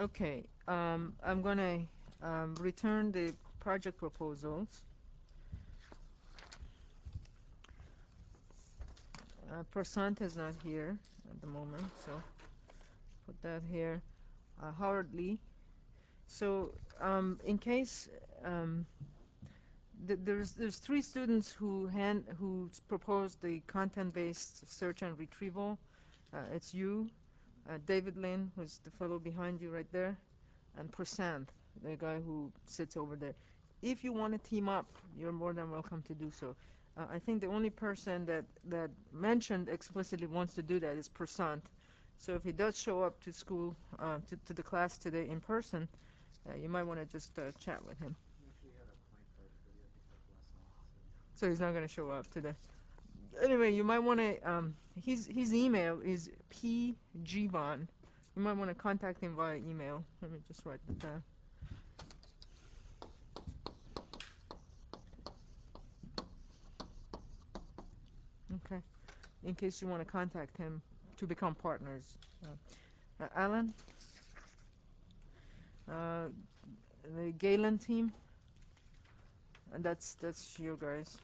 Okay, I'm gonna return the project proposals. Prasant is not here at the moment, so put that here. Howard Lee. So, in case there's three students who proposed the content-based search and retrieval. It's you, David Lin, who's the fellow behind you right there, and Prasant, the guy who sits over there. If you want to team up, you're more than welcome to do so. I think the only person that mentioned explicitly wants to do that is Prasant. So if he does show up to school, to the class today in person, you might want to just chat with him. So he's not going to show up today. Anyway, you might want to, his email is pgvon. You might want to contact him via email. Let me just write that down. Okay. In case you want to contact him to become partners. Alan, uh, the Galen team, and that's you guys.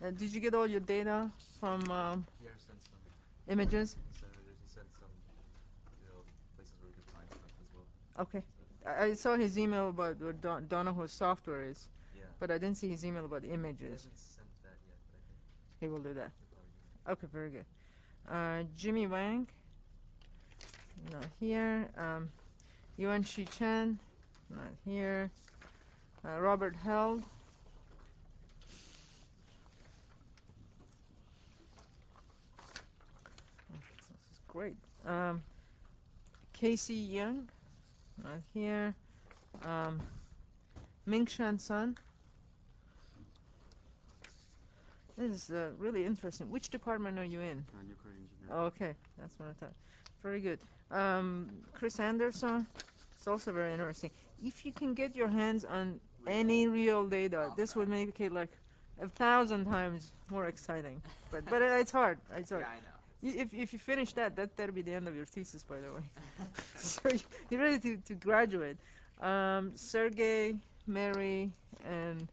Did you get all your data from Yeah, sent some. images? He sent some, places where we could find stuff as well. Okay. So, I saw his email about what Donahoe's software is, yeah. but I didn't see his email about He images. hasn't sent that yet, but I think He will do that. he'll probably do that. Okay, very good. Jimmy Wang, not here. Yuan Shi Chen, not here. Robert Held. This is great. Casey Young, not here. Ming Shan Sun. This is really interesting. Which department are you in? Nuclear engineering. Oh, okay, that's what I thought. Very good. Chris Anderson. It's also very interesting. If you can get your hands on any real data, this would make it like 1,000 times more exciting. But it's hard. It's hard. Yeah, I know. If you finish that'll be the end of your thesis, by the way. So you're ready to graduate. Sergey, Mary, and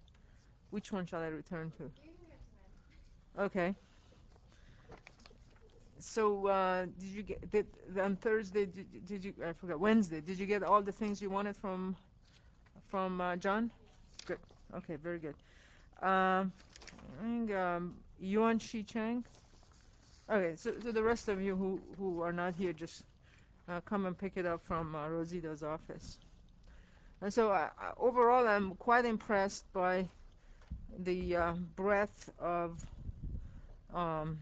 which one shall I return to? Okay. So did you get on Thursday? Did you? I forgot. Wednesday. Did you get all the things you wanted from John? Good. Okay. Very good. I think Yuan Shi Chang. Okay. So the rest of you who are not here, just come and pick it up from Rosita's office. And so overall, I'm quite impressed by the breadth of um,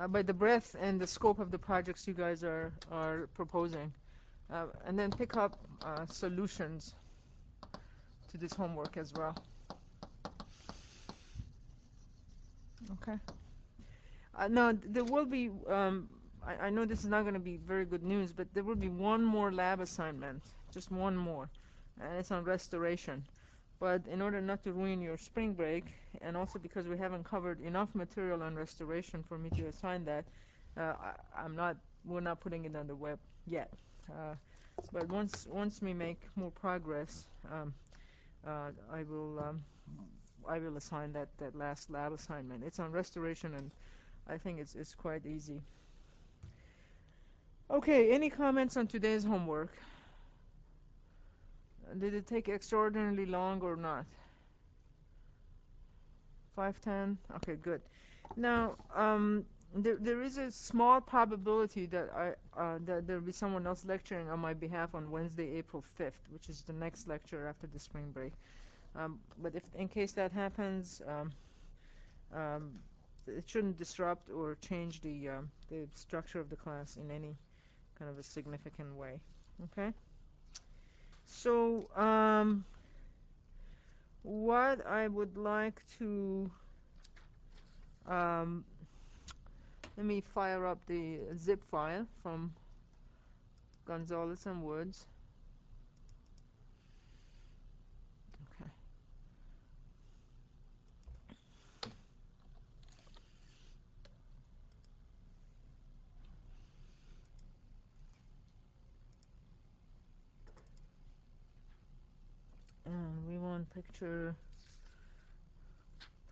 by the breadth and the scope of the projects you guys are proposing, and then pick up solutions to this homework as well. Okay. Now there will be. I know this is not going to be very good news, but there will be one more lab assignment, just one more, and it's on restoration. But in order not to ruin your spring break, and also because we haven't covered enough material on restoration for me to assign that, we're not putting it on the web yet. But once we make more progress, I will assign that last lab assignment. It's on restoration, and I think it's quite easy. Okay, any comments on today's homework? Did it take extraordinarily long or not? 5:10. Okay, good. Now, there is a small probability that that there'll be someone else lecturing on my behalf on Wednesday, April 5th, which is the next lecture after the spring break. But if in case that happens, um, it shouldn't disrupt or change the structure of the class in any kind of a significant way. Okay. So, what I would like to um, let me fire up the zip file from Gonzalez and Woods. Okay. picture,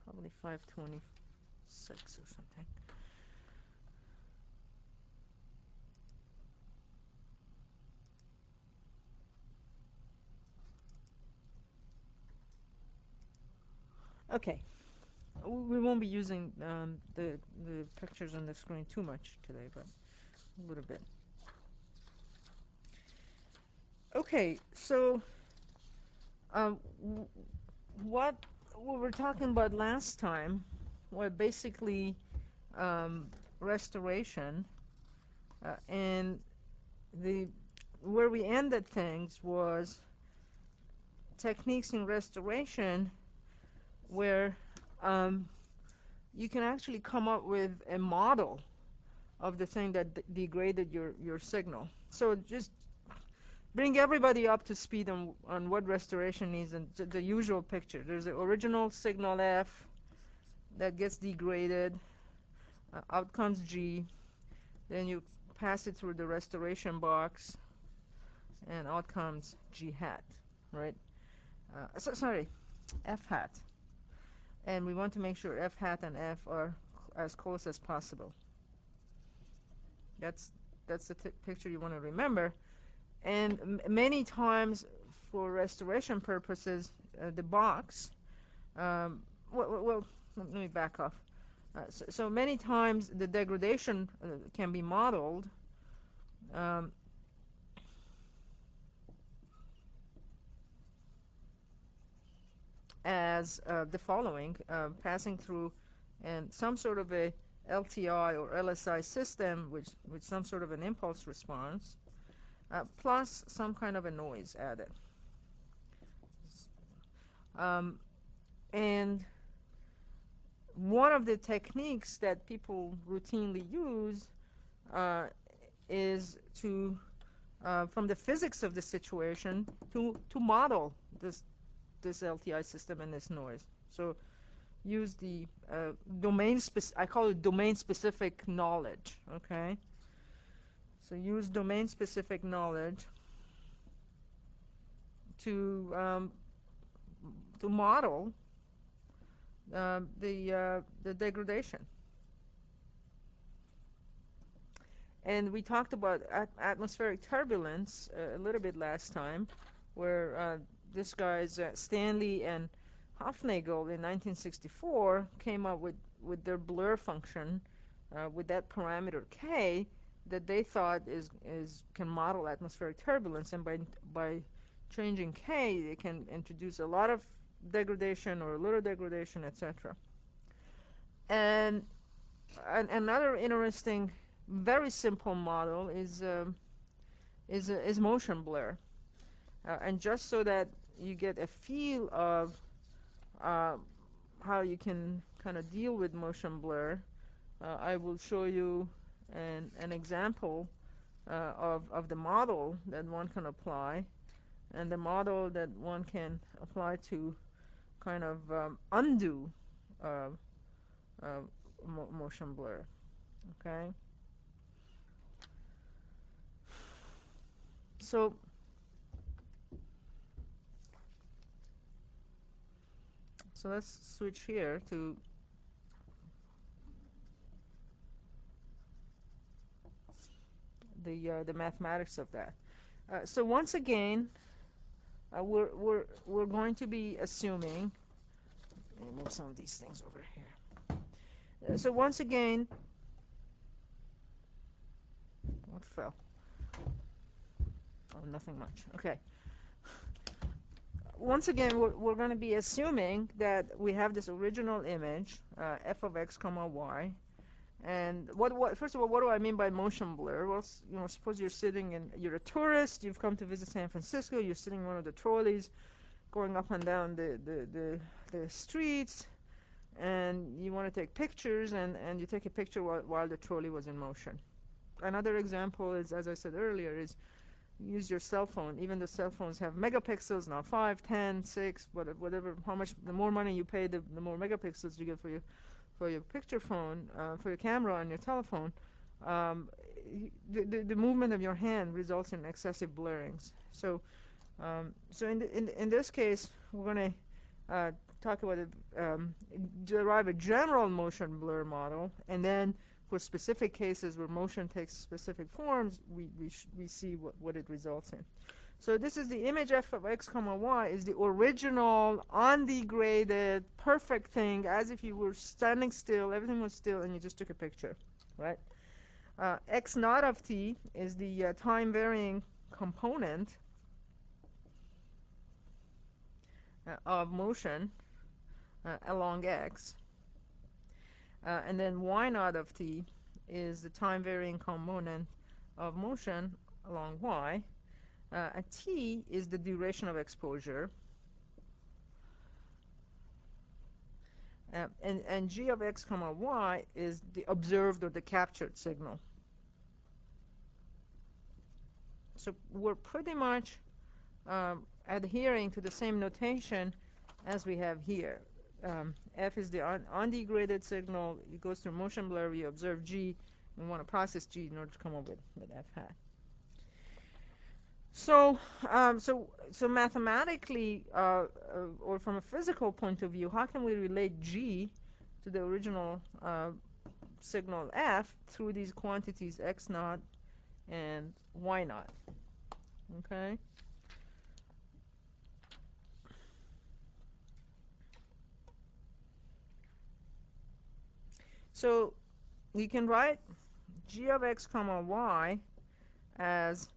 probably 526 or something. Okay, we won't be using the pictures on the screen too much today, but a little bit. Okay, so um, w- what we were talking about last time was basically um, restoration, and the where we ended things was techniques in restoration where you can actually come up with a model of the thing that degraded your signal. So just bring everybody up to speed on what restoration is and the usual picture. There's the original signal F that gets degraded, out comes G, then you pass it through the restoration box, and out comes G hat, right? Sorry, F hat. And we want to make sure F hat and F are as close as possible. That's that's the picture you want to remember. And many times, for restoration purposes, the box. Um, well, let me back off. So many times the degradation can be modeled um, as the following: passing through and some sort of a LTI or LSI system, with some sort of an impulse response, plus some kind of a noise added. Um, and one of the techniques that people routinely use uh, is to, from the physics of the situation, to model this LTI system and this noise. So use the I call it domain-specific knowledge. Okay. So use domain-specific knowledge to to model the degradation. And we talked about atmospheric turbulence a little bit last time, where this guy's Stanley and Hofnagel in 1964 came up with their blur function with that parameter k that they thought is can model atmospheric turbulence, and by changing k, they can introduce a lot of degradation or a little degradation, etc. And another interesting, very simple model is motion blur. And just so that you get a feel of uh, how you can kind of deal with motion blur, I will show you an example of the model that one can apply, and the model that one can apply to kind of undo uh, uh, motion blur. Okay, so let's switch here to the mathematics of that. So once again, we're going to be assuming. Let me move some of these things over here. So once again, what fell? Oh, nothing much. Okay. Once again, we're going to be assuming that we have this original image, f of x comma y. And first of all, what do I mean by motion blur? Well, suppose you're a tourist, you've come to visit San Francisco, you're sitting in one of the trolleys, going up and down the streets, and you want to take pictures, and you take a picture while the trolley was in motion. Another example is, as I said earlier, is use your cell phone. Even the cell phones have megapixels now, 5, 10, 6, whatever. How much, the more money you pay, the more megapixels you get for your picture phone, for your camera on your telephone. Um, the movement of your hand results in excessive blurrings. So in this case, we're going to uh, talk about it, derive a general motion blur model, and then for specific cases where motion takes specific forms, we see what it results in. So this is the image f of x comma y is the original, undegraded, perfect thing, as if you were standing still, everything was still, and you just took a picture, right? X naught of t is the time-varying component of motion along x, and then y naught of t is the time-varying component of motion along y. And t is the duration of exposure, and g of x comma y is the observed or the captured signal. So we're pretty much adhering to the same notation as we have here. F is the undegraded signal. It goes through motion blur. We observe G. We want to process G in order to come up with F hat. So mathematically, or from a physical point of view, how can we relate G to the original signal F through these quantities x naught and y naught? Okay. So we can write g of x comma y as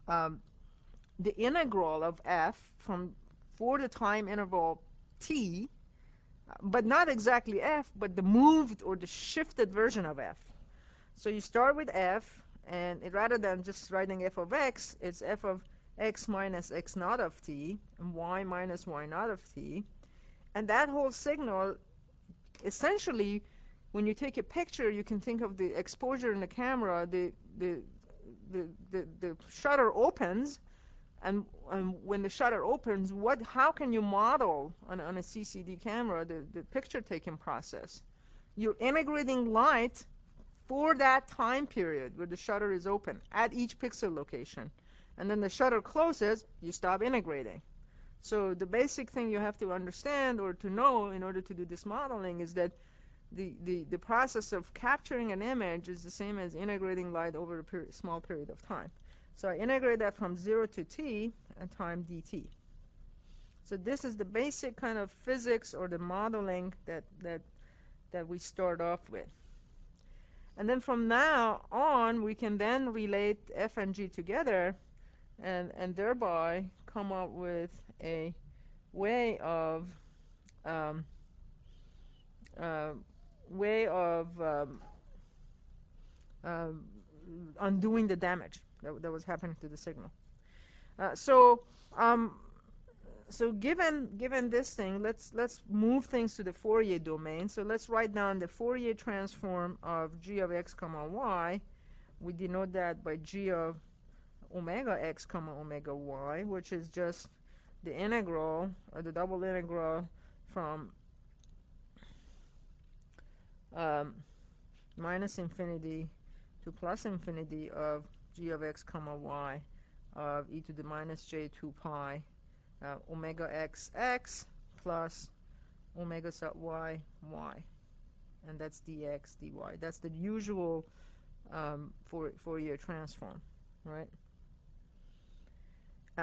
the integral of f for the time interval t, but not exactly f, but the moved or the shifted version of f. So you start with f, and rather than just writing f of x, it's f of x minus x naught of t, and y minus y naught of t. And that whole signal, essentially, when you take a picture, you can think of the exposure in the camera. The shutter opens, and when the shutter opens, how can you model on a CCD camera the picture taking process? You're integrating light for that time period where the shutter is open at each pixel location. And then the shutter closes, you stop integrating. So the basic thing you have to understand or to know in order to do this modeling is that the process of capturing an image is the same as integrating light over a small period of time. So I integrate that from 0 to t and time dt. So this is the basic kind of physics or the modeling that we start off with. And then from now on, we can then relate f and g together and thereby come up with a way of um, uh, way of um, undoing the damage that was happening to the signal. So given this thing, let's move things to the Fourier domain. So let's write down the Fourier transform of g of x comma y. We denote that by g of omega x comma omega y, which is just the integral, or the double integral from um, minus infinity to plus infinity of g of x comma y of e to the minus j 2 pi omega x x plus omega sub y y, and that's dx dy. That's the usual Fourier transform, right?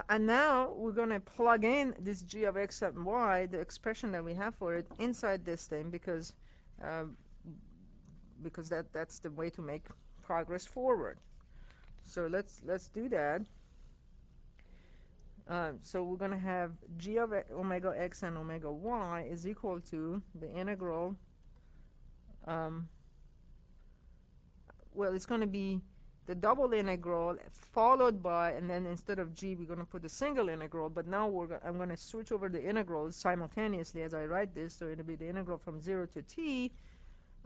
And now we're going to plug in this g of x sub y, the expression that we have for it, inside this thing uh, because that's the way to make progress forward. So let's do that. So we're going to have g of omega x and omega y is equal to the integral. Well, it's going to be the double integral followed by, and then instead of g, we're going to put a single integral. But now I'm going to switch over the integrals simultaneously as I write this. So it'll be the integral from 0 to t.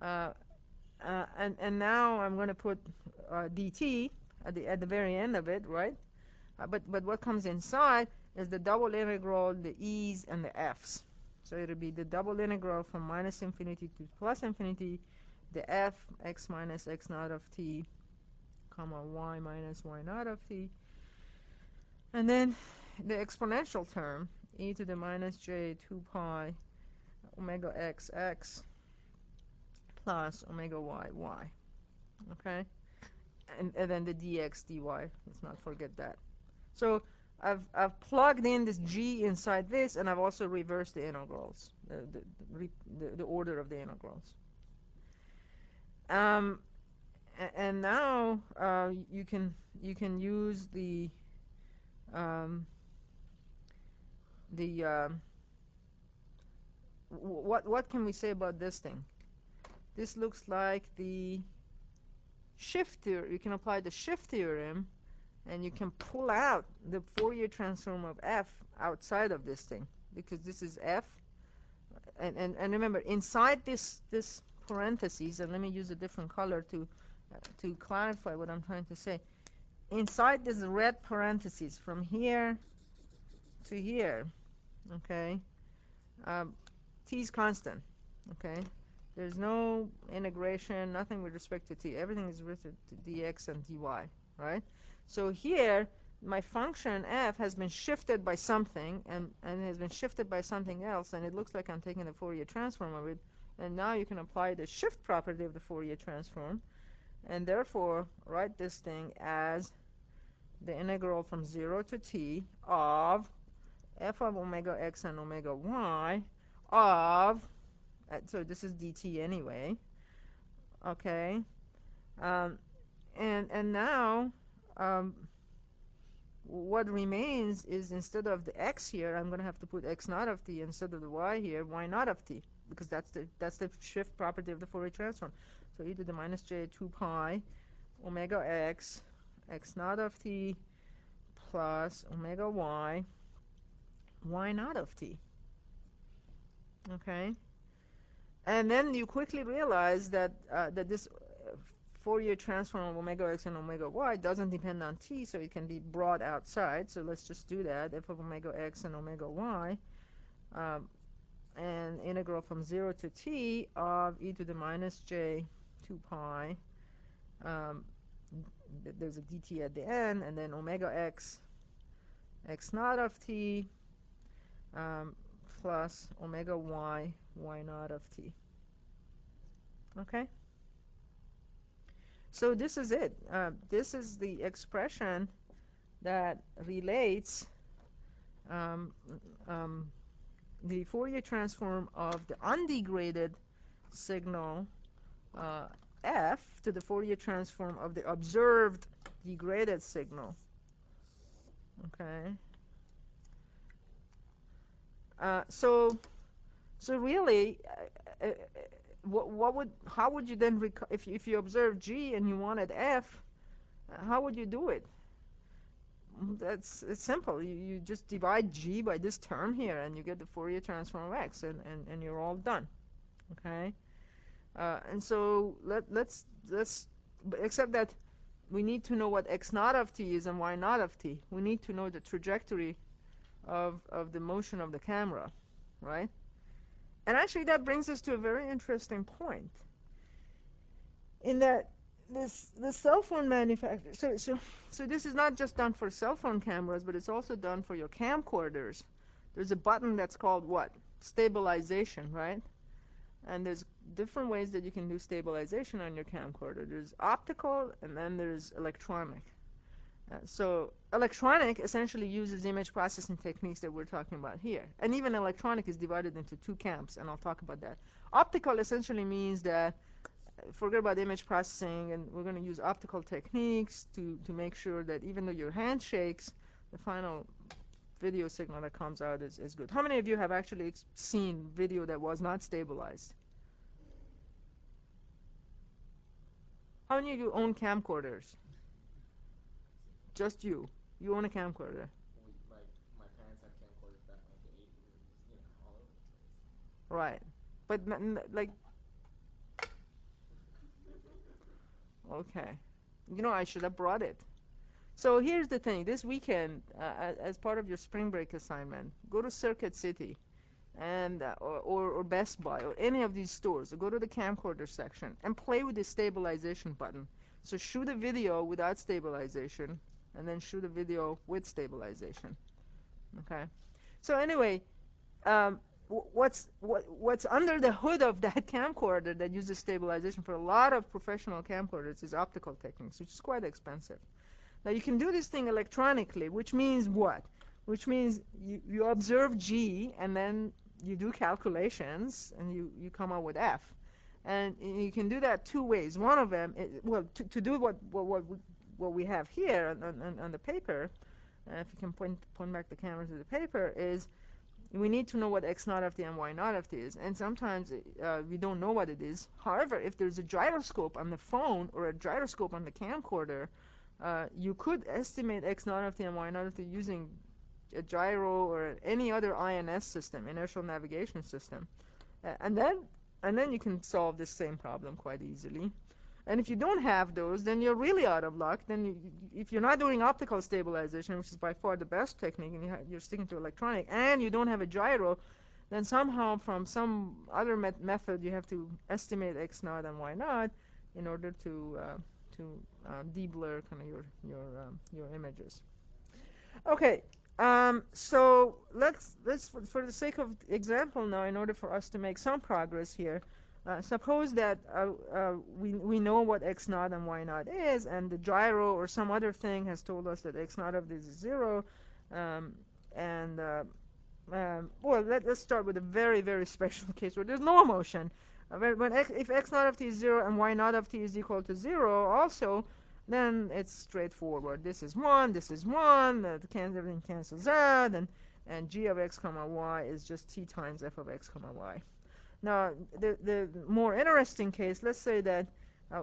And now I'm going to put dt at the very end of it, right? But what comes inside is the double integral, the e's and the f's. So it'll be the double integral from minus infinity to plus infinity, the f x minus x naught of t, comma y minus y naught of t, and then the exponential term e to the minus j 2 pi omega x plus omega y. Okay? And then the dx dy. Let's not forget that. So I've plugged in this g inside this, and I've also reversed the integrals, the order of the integrals. Um, and now you can use um, the what can we say about this thing? This looks like the shift theorem. You can apply the shift theorem, and you can pull out the Fourier transform of f outside of this thing, because this is f, and remember, inside this parentheses, and let me use a different color to clarify what I'm trying to say. Inside this red parentheses, from here to here, okay, t is constant, okay. There's no integration, nothing with respect to t. Everything is with to dx and dy, right? So here, my function f has been shifted by something, and has been shifted by something else, and it looks like I'm taking the Fourier transform of it. And now you can apply the shift property of the Fourier transform, and therefore write this thing as the integral from 0 to t of f of omega x and omega y of, so this is dt anyway, okay, um, and now um, what remains is, instead of the x here, I'm going to have to put x naught of t, instead of the y here, y naught of t, because that's the shift property of the Fourier transform. So e to the minus j 2 pi omega x naught of t plus omega y naught of t. Okay, and then you quickly realize that that this Fourier transform of omega x and omega y doesn't depend on t, so it can be brought outside. So let's just do that. F of omega x and omega y, and integral from 0 to t of e to the minus j 2 pi. There's a dt at the end, and then omega x naught of t, plus omega y naught of t. Okay? So this is it. This is the expression that relates um, um, the Fourier transform of the undegraded signal f to the Fourier transform of the observed degraded signal. Okay. So really, how would you then if you observe G and you wanted F, how would you do it? It's simple. You just divide G by this term here, and you get the Fourier transform of X, and you're all done. Okay. And so let's except that we need to know what X naught of t is and Y naught of t. We need to know the trajectory of the motion of the camera, right? And actually, that brings us to a very interesting point, in that the cell phone manufacturer. So this is not just done for cell phone cameras, but it's also done for your camcorders. There's a button that's called what? Stabilization, right? And there's different ways that you can do stabilization on your camcorder. There's optical, and then there's electronic. So electronic essentially uses image processing techniques that we're talking about here. And even electronic is divided into two camps, and I'll talk about that. Optical essentially means that, forget about image processing, and we're going to use optical techniques to make sure that even though your hand shakes, the final video signal that comes out is good. How many of you have actually seen video that was not stabilized? How many of you own camcorders? Just you. You own a camcorder. My parents had camcorders back in like the 80s. It was, all over the place. Right. But like, okay. I should have brought it. So here's the thing. This weekend, as part of your spring break assignment, go to Circuit City and or Best Buy or any of these stores. Go to the camcorder section and play with the stabilization button. So shoot a video without stabilization, and then shoot a video with stabilization. Okay? So anyway, what's under the hood of that camcorder that uses stabilization for a lot of professional camcorders is optical techniques, which is quite expensive. Now you can do this thing electronically, which means what? Which means you observe G and then you do calculations and you come up with F. And you can do that two ways. One of them, well, to do what we have here on the paper, if you can point back the camera to the paper, is we need to know what x naught of t and y naught of t is. And sometimes we don't know what it is. However, if there's a gyroscope on the phone or a gyroscope on the camcorder, you could estimate x naught of t and y naught of t using a gyro or any other INS system, inertial navigation system. And then you can solve this same problem quite easily. And if you don't have those, then you're really out of luck. Then if you're not doing optical stabilization, which is by far the best technique, and you're sticking to electronic, and you don't have a gyro, then somehow from some other method you have to estimate x naught and y naught in order to de-blur kind of your images. Okay, so let's for the sake of example now, in order for us to make some progress here, suppose that we know what x naught and y naught is, and the gyro or some other thing has told us that x naught of this is 0, um, and well, let's start with a very, very special case where there's no motion. If x naught of t is 0 and y naught of t is equal to 0 also, then it's straightforward. This is 1, this is 1, everything cancels out, and g of x comma y is just t times f of x comma y. Now, the more interesting case, let's say that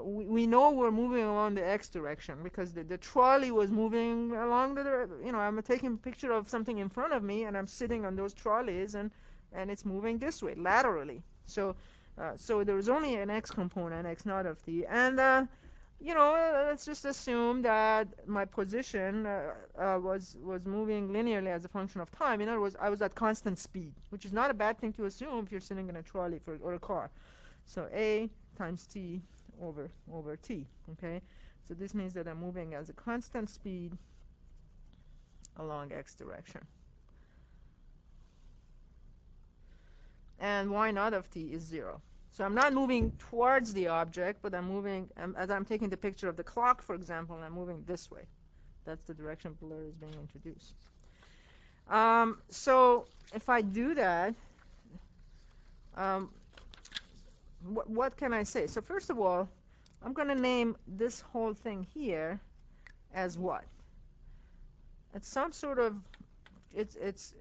we know we're moving along the x direction because the trolley was moving along I'm taking a picture of something in front of me, and I'm sitting on those trolleys, and it's moving this way, laterally. So there's only an x component, x naught of t, and let's just assume that my position was moving linearly as a function of time. In other words, I was at constant speed, which is not a bad thing to assume if you're sitting in a trolley or a car. So a times t over t. Okay, so this means that I'm moving as a constant speed along x direction, and y naught of t is 0. So I'm not moving towards the object, but I'm moving, as I'm taking the picture of the clock, for example, I'm moving this way. That's the direction blur is being introduced. So if I do that, what can I say? So first of all, I'm going to name this whole thing here as what? It's some sort of, it's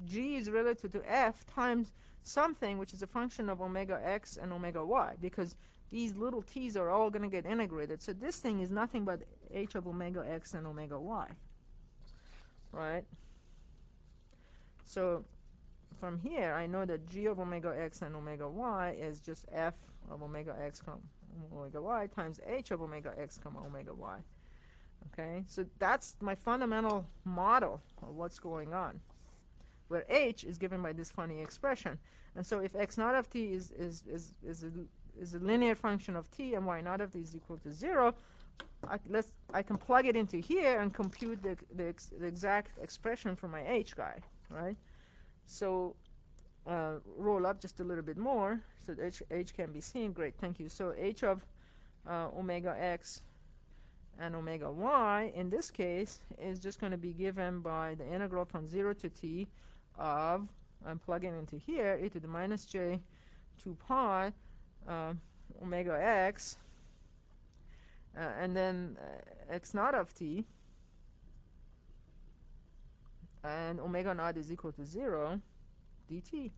g is relative to f times something which is a function of omega x and omega y, because these little t's are all going to get integrated. So this thing is nothing but h of omega x and omega y, right? So from here, I know that g of omega x and omega y is just f of omega x comma omega y times h of omega x comma omega y. Okay, so that's my fundamental model of what's going on, where h is given by this funny expression. And so if x naught of t is a linear function of t and y naught of t is equal to 0, I can plug it into here and compute the exact expression for my h guy, right? So roll up just a little bit more so that h can be seen. Great, thank you. So h of omega x and omega y in this case is just going to be given by the integral from 0 to t of, I'm plugging into here, e to the minus j 2 pi omega x, and then x naught of t, and omega naught is equal to 0 dt.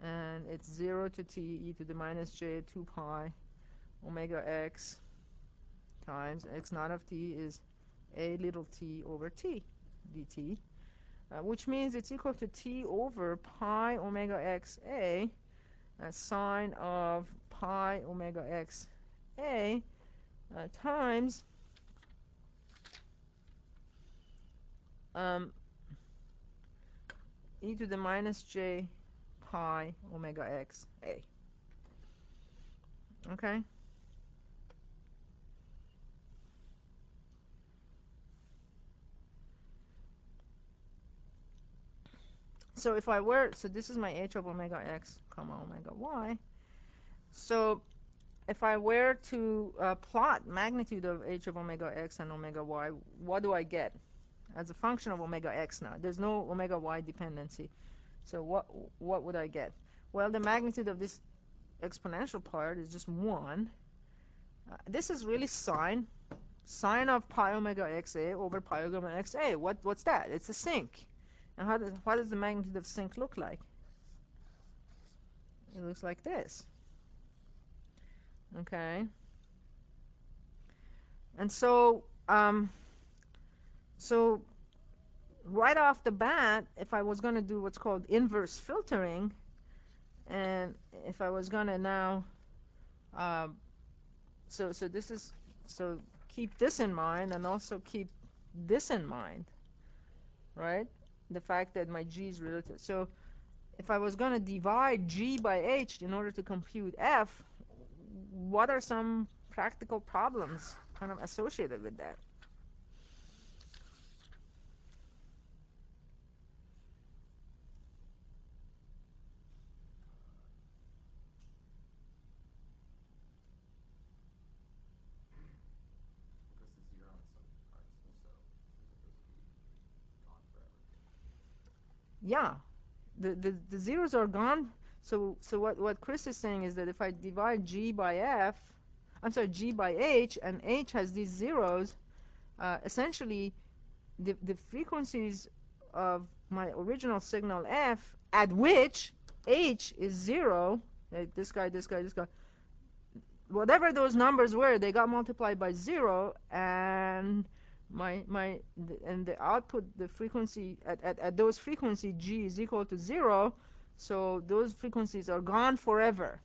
And it's 0 to t e to the minus j 2 pi omega x times x naught of t is a little t over t dt, which means it's equal to t over pi omega x a sine of pi omega x a times e to the minus j pi omega x a. Okay? So if I were, so this is my h of omega x comma omega y. So if I were to plot magnitude of h of omega x and omega y, what do I get as a function of omega x now? There's no omega y dependency. So what would I get? Well, the magnitude of this exponential part is just 1. This is really sine of pi omega xa over pi omega xa. What's that? It's a sinc. And what does the magnitude of sinc look like? It looks like this. Okay. And so right off the bat, if I was going to do what's called inverse filtering, and if I was going to now, so this is, so keep this in mind and also keep this in mind, right? The fact that my g is relative. So if I was going to divide g by h in order to compute f, what are some practical problems kind of associated with that? Because the zero on some parts also isn't supposed to be gone forever. Yeah, the zeros are gone. So what Chris is saying is that if I divide g by f, I'm sorry, g by h, and h has these zeros, essentially the frequencies of my original signal f at which h is 0, like this guy, this guy, this guy, whatever those numbers were, they got multiplied by 0, and the output, the frequency at those frequency g is equal to 0, so those frequencies are gone forever.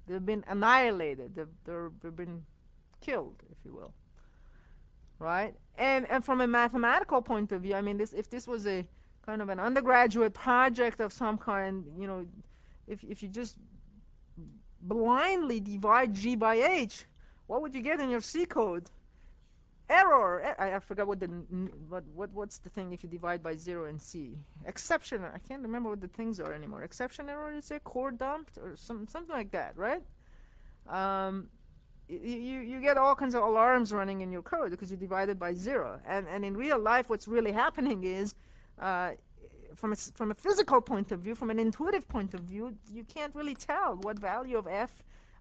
They've been annihilated. They've been killed, if you will, right? And from a mathematical point of view, I mean, if this was a kind of an undergraduate project of some kind, you know, if you just blindly divide g by h, what would you get in your C code? Error. I forgot what what's the thing if you divide by 0 in C? Exception. I can't remember what the things are anymore. Exception error, you say? Core dumped or something like that, right? Um, you get all kinds of alarms running in your code because you divided by 0. And in real life, what's really happening is, from a physical point of view, from an intuitive point of view, you can't really tell what value of f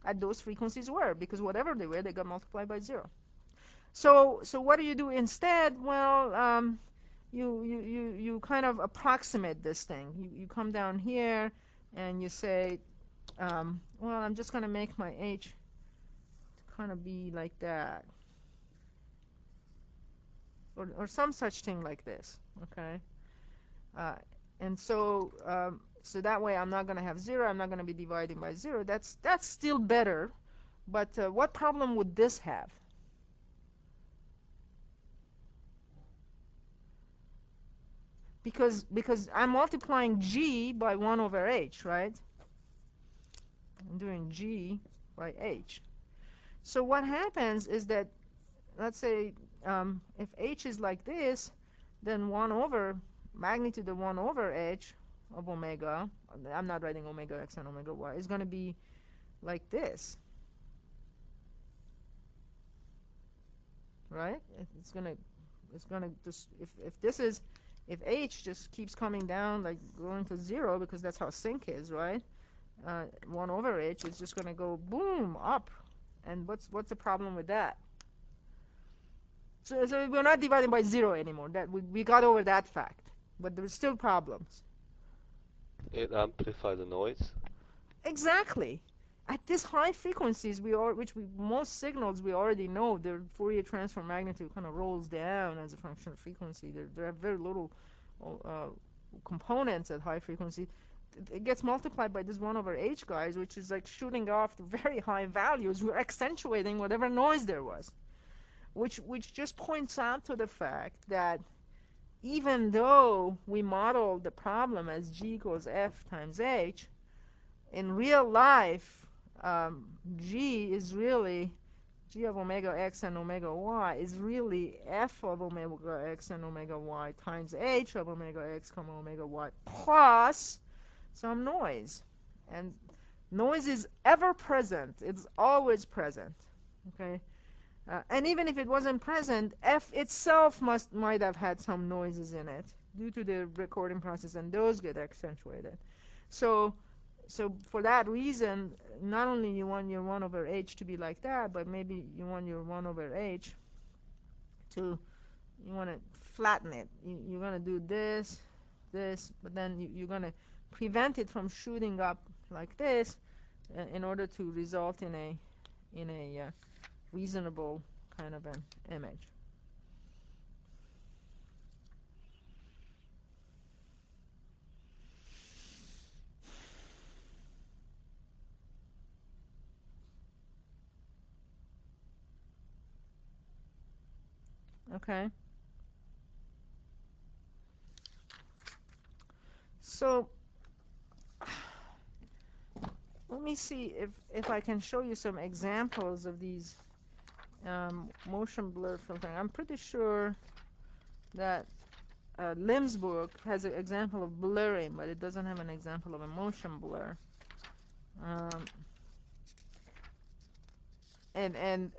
at those frequencies were, because whatever they were, they got multiplied by 0. So what do you do instead? Well, you kind of approximate this thing. You come down here and you say, well, I'm just going to make my h to kind of be like that, or some such thing like this, okay? And so that way I'm not going to have 0. I'm not going to be dividing by 0. That's still better. But what problem would this have? Because I'm multiplying g by 1 over h, right? I'm doing g by h. So what happens is that, let's say, if h is like this, then 1 over magnitude of 1 over h of omega, I'm not writing omega x and omega y, is going to be like this, right? It's gonna just, if this is, if h just keeps coming down, like going to 0, because that's how sinc is, right? 1 over h is just going to go boom up. And what's the problem with that? So we're not dividing by 0 anymore. That we got over that fact, but there's still problems. It amplifies the noise. Exactly. At these high frequencies, most signals we already know, their Fourier transform magnitude kind of rolls down as a function of frequency. There are very little components at high frequency. It gets multiplied by this 1 over h, guys, which is like shooting off to very high values. We're accentuating whatever noise there was, which just points out to the fact that even though we model the problem as g equals f times h, in real life, g is really G of omega x and omega y is really f of omega x and omega y times h of omega x comma omega y plus some noise. And noise is ever present. It's always present. Okay? And even if it wasn't present, f itself might have had some noises in it due to the recording process, and those get accentuated. So for that reason, not only you want your 1 over h to be like that, but maybe you want your 1 over h to, you want to flatten it. You're going to do this, but then you're going to prevent it from shooting up like this in order to result in a reasonable kind of an image. Okay. So let me see if I can show you some examples of these motion blur filtering. I'm pretty sure that Eennlb's book has an example of blurring, but it doesn't have an example of a motion blur. Um, and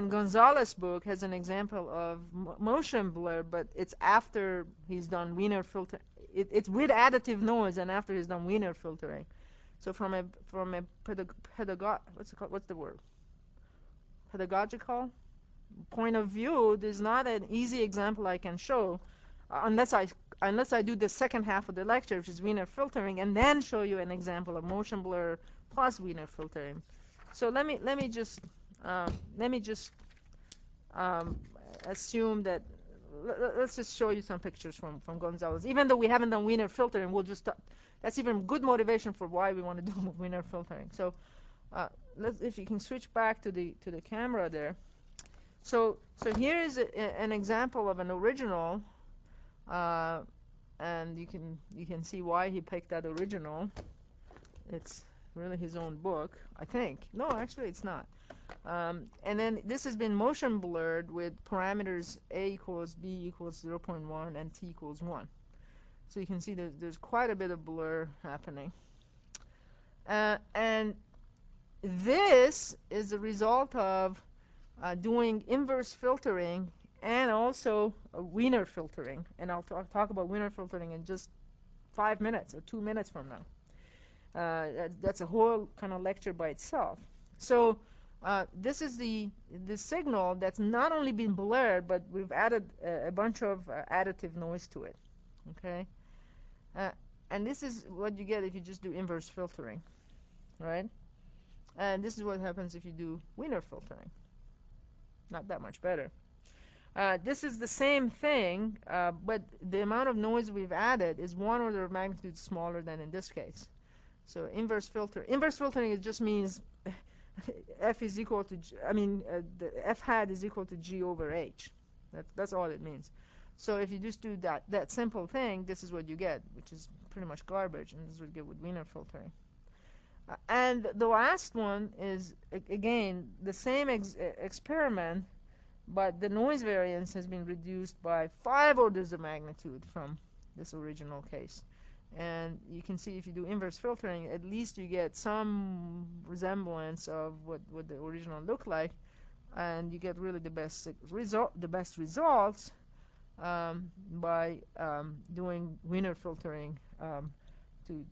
Gonzalez's book has an example of motion blur, but it's after he's done Wiener filter. It's with additive noise, and after he's done Wiener filtering. So from a what's the word? Pedagogical point of view, there's not an easy example I can show unless I do the second half of the lecture, which is Wiener filtering, and then show you an example of motion blur plus Wiener filtering. So let me just assume that let's just show you some pictures from Gonzalez. Even though we haven't done Wiener filtering, we'll just that's even good motivation for why we want to do Wiener filtering. So if you can switch back to the camera there. So here is an example of an original, and you can see why he picked that original. It's really his own book, I think. No, actually it's not. And then this has been motion blurred with parameters a equals b equals 0.1 and t equals 1. So you can see there's quite a bit of blur happening. And this is a result of doing inverse filtering and also Wiener filtering. And I'll talk about Wiener filtering in just 5 minutes or 2 minutes from now. That's a whole kind of lecture by itself. So this is the signal that's not only been blurred, but we've added a bunch of additive noise to it. Okay, and this is what you get if you just do inverse filtering, right? And this is what happens if you do Wiener filtering. Not that much better. This is the same thing, but the amount of noise we've added is 1 order of magnitude smaller than in this case. So inverse filtering, it just means f is equal to the f hat is equal to g over h. That's all it means. So if you just do that simple thing, this is what you get, which is pretty much garbage, and this is what you get with Wiener filtering. And the last one is again the same experiment, but the noise variance has been reduced by 5 orders of magnitude from this original case. And you can see if you do inverse filtering, at least you get some resemblance of what the original looked like, and you get really the best results by doing Wiener filtering to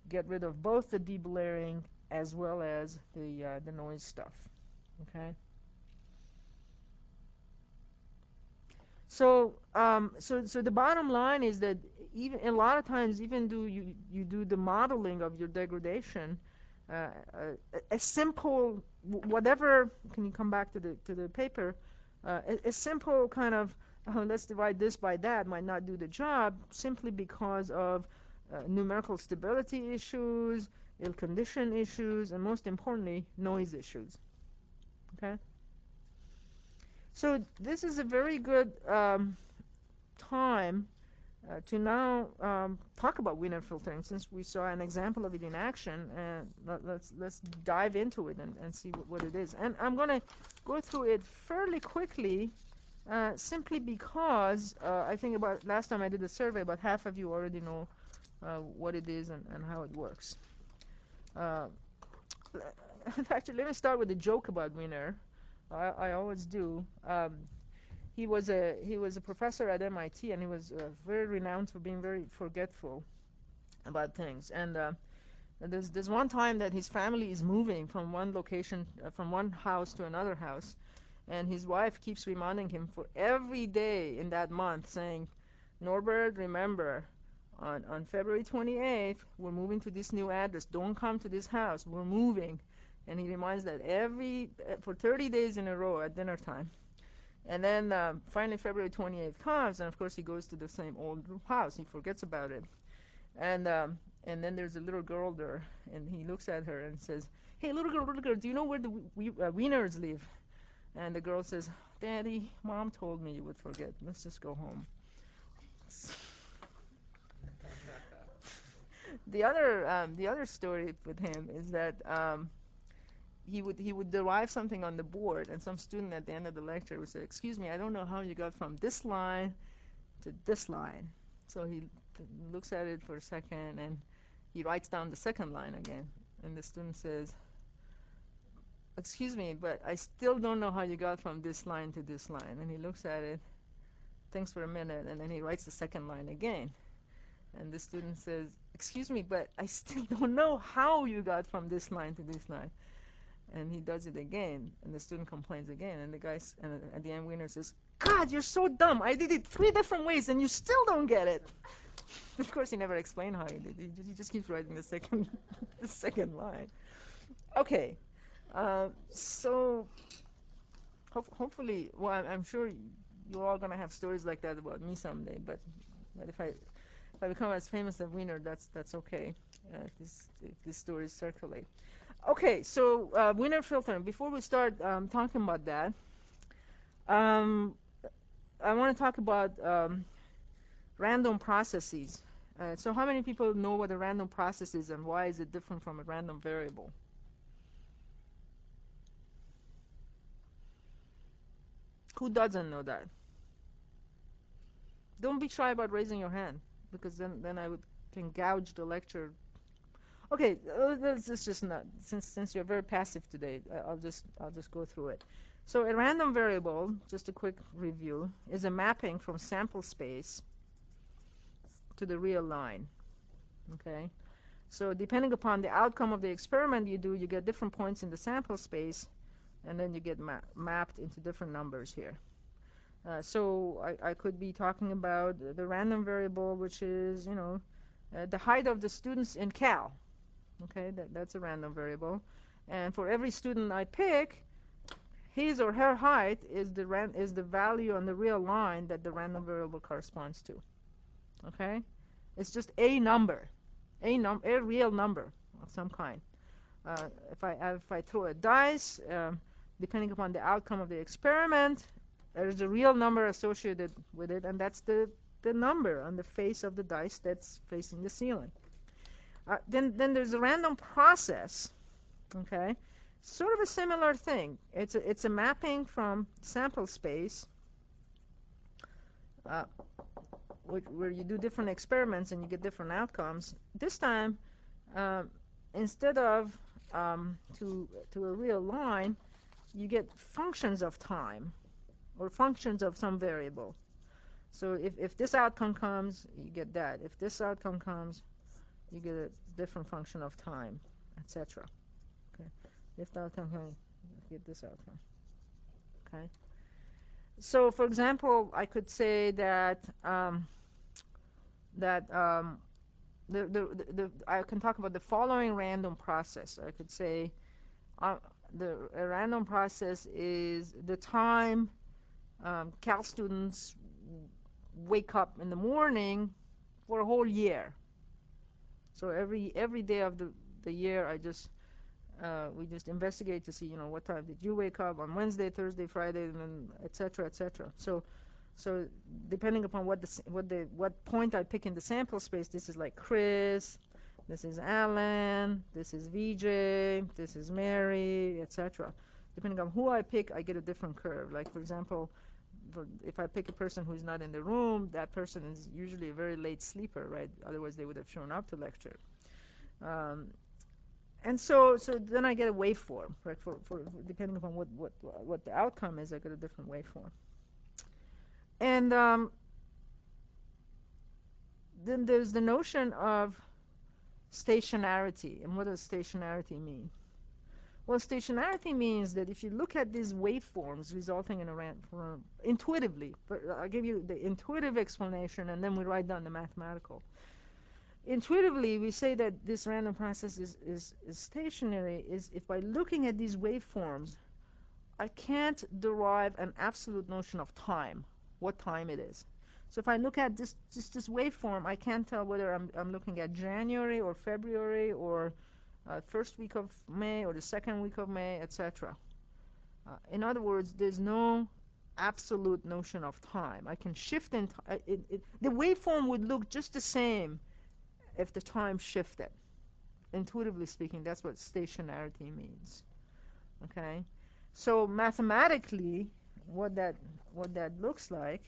get rid of both the deblaring as well as the noise stuff. Okay. So the bottom line is that even a lot of times, even though you do the modeling of your degradation, a simple whatever. Can you come back to the paper? A simple kind of let's divide this by that might not do the job simply because of numerical stability issues, ill condition issues, and most importantly, noise issues. Okay. So this is a very good time to now talk about winner filtering, since we saw an example of it in action, and let's dive into it and see what it is. And I'm going to go through it fairly quickly, simply because I think about last time I did a survey, about half of you already know what it is and how it works. Uh, Actually, let me start with a joke about Winner. I always do. He was a professor at MIT, and he was very renowned for being very forgetful about things. And there's one time that his family is moving from one location, from one house to another house, and his wife keeps reminding him for every day in that month, saying, "Norbert, remember, on February 28th, we're moving to this new address. Don't come to this house. We're moving." And he reminds that for 30 days in a row at dinner time. And then finally February 28th comes, and of course he goes to the same old house. He forgets about it. And then there's a little girl there, and he looks at her and says, "Hey, little girl, do you know where the Wieners live?" And the girl says, "Daddy, Mom told me you would forget. Let's just go home." The other story with him is that he would derive something on the board, and some student at the end of the lecture would say, "Excuse me, I don't know how you got from this line to this line." So he looks at it for a second, and he writes down the second line again. And the student says, "Excuse me, but I still don't know how you got from this line to this line." And he looks at it, thinks for a minute, and then he writes the second line again. And the student says, "Excuse me, but I still don't know how you got from this line to this line." And he does it again, and the student complains again, and the guy, and at the end, Winner says, "God, you're so dumb. I did it 3 different ways, and you still don't get it." Of course, he never explained how he did it. He just keeps writing the second, the second line. Okay, so hopefully, well, I'm sure you're all gonna have stories like that about me someday. But if I become as famous as Winner, that's okay. If these stories circulate. Okay, so winner filtering. Before we start talking about that, um, I want to talk about random processes. So how many people know what a random process is and why is it different from a random variable? Who doesn't know that? Don't be shy about raising your hand, because then I would can gouge the lecture. Okay, let's just not, since you're very passive today, I'll just go through it. So a random variable, just a quick review, is a mapping from sample space to the real line. Okay, so depending upon the outcome of the experiment you do, you get different points in the sample space, and then you get mapped into different numbers here. So I could be talking about the random variable, which is, the height of the students in Cal. Okay, that's a random variable. And for every student I pick, his or her height is the value on the real line that the random variable corresponds to. Okay, it's just a number, a real number of some kind. If I throw a dice, depending upon the outcome of the experiment, there is a real number associated with it, and that's the number on the face of the dice that's facing the ceiling. Then there's a random process. Okay, sort of a similar thing. It's a mapping from sample space, uh, where you do different experiments and you get different outcomes. This time, um, instead of to a real line, you get functions of time or functions of some variable. So if this outcome comes, you get that. If this outcome comes, you get a different function of time, etc. Okay. If the outcome comes, you get this outcome. Okay. So for example, I could say that that I can talk about the following random process. I could say uh, a random process is the time Cal students wake up in the morning for a whole year. So every day of the year, we just investigate to see, what time did you wake up on Wednesday, Thursday, Friday, and then et cetera, et cetera. So So depending upon what point I pick in the sample space, this is like Chris, this is Alan, this is VJ, this is Mary, etc. Depending on who I pick, I get a different curve. Like for example, if I pick a person who's not in the room, that person is usually a very late sleeper, right? Otherwise they would have shown up to lecture. Um, and so then I get a waveform, right? For depending upon what the outcome is, I get a different waveform. And then there's the notion of stationarity. And what does stationarity mean? Well, stationarity means that if you look at these waveforms resulting in a random, intuitively, but I'll give you the intuitive explanation and then we write down the mathematical. Intuitively, we say that this random process is stationary is if by looking at these waveforms, I can't derive an absolute notion of time, what time it is. So if I look at this waveform, I can't tell whether I'm looking at January or February or first week of May or the second week of May, etc. In other words, there's no absolute notion of time. I can shift in the waveform would look just the same if the time shifted. Intuitively speaking, that's what stationarity means. Okay? So mathematically, what that looks like,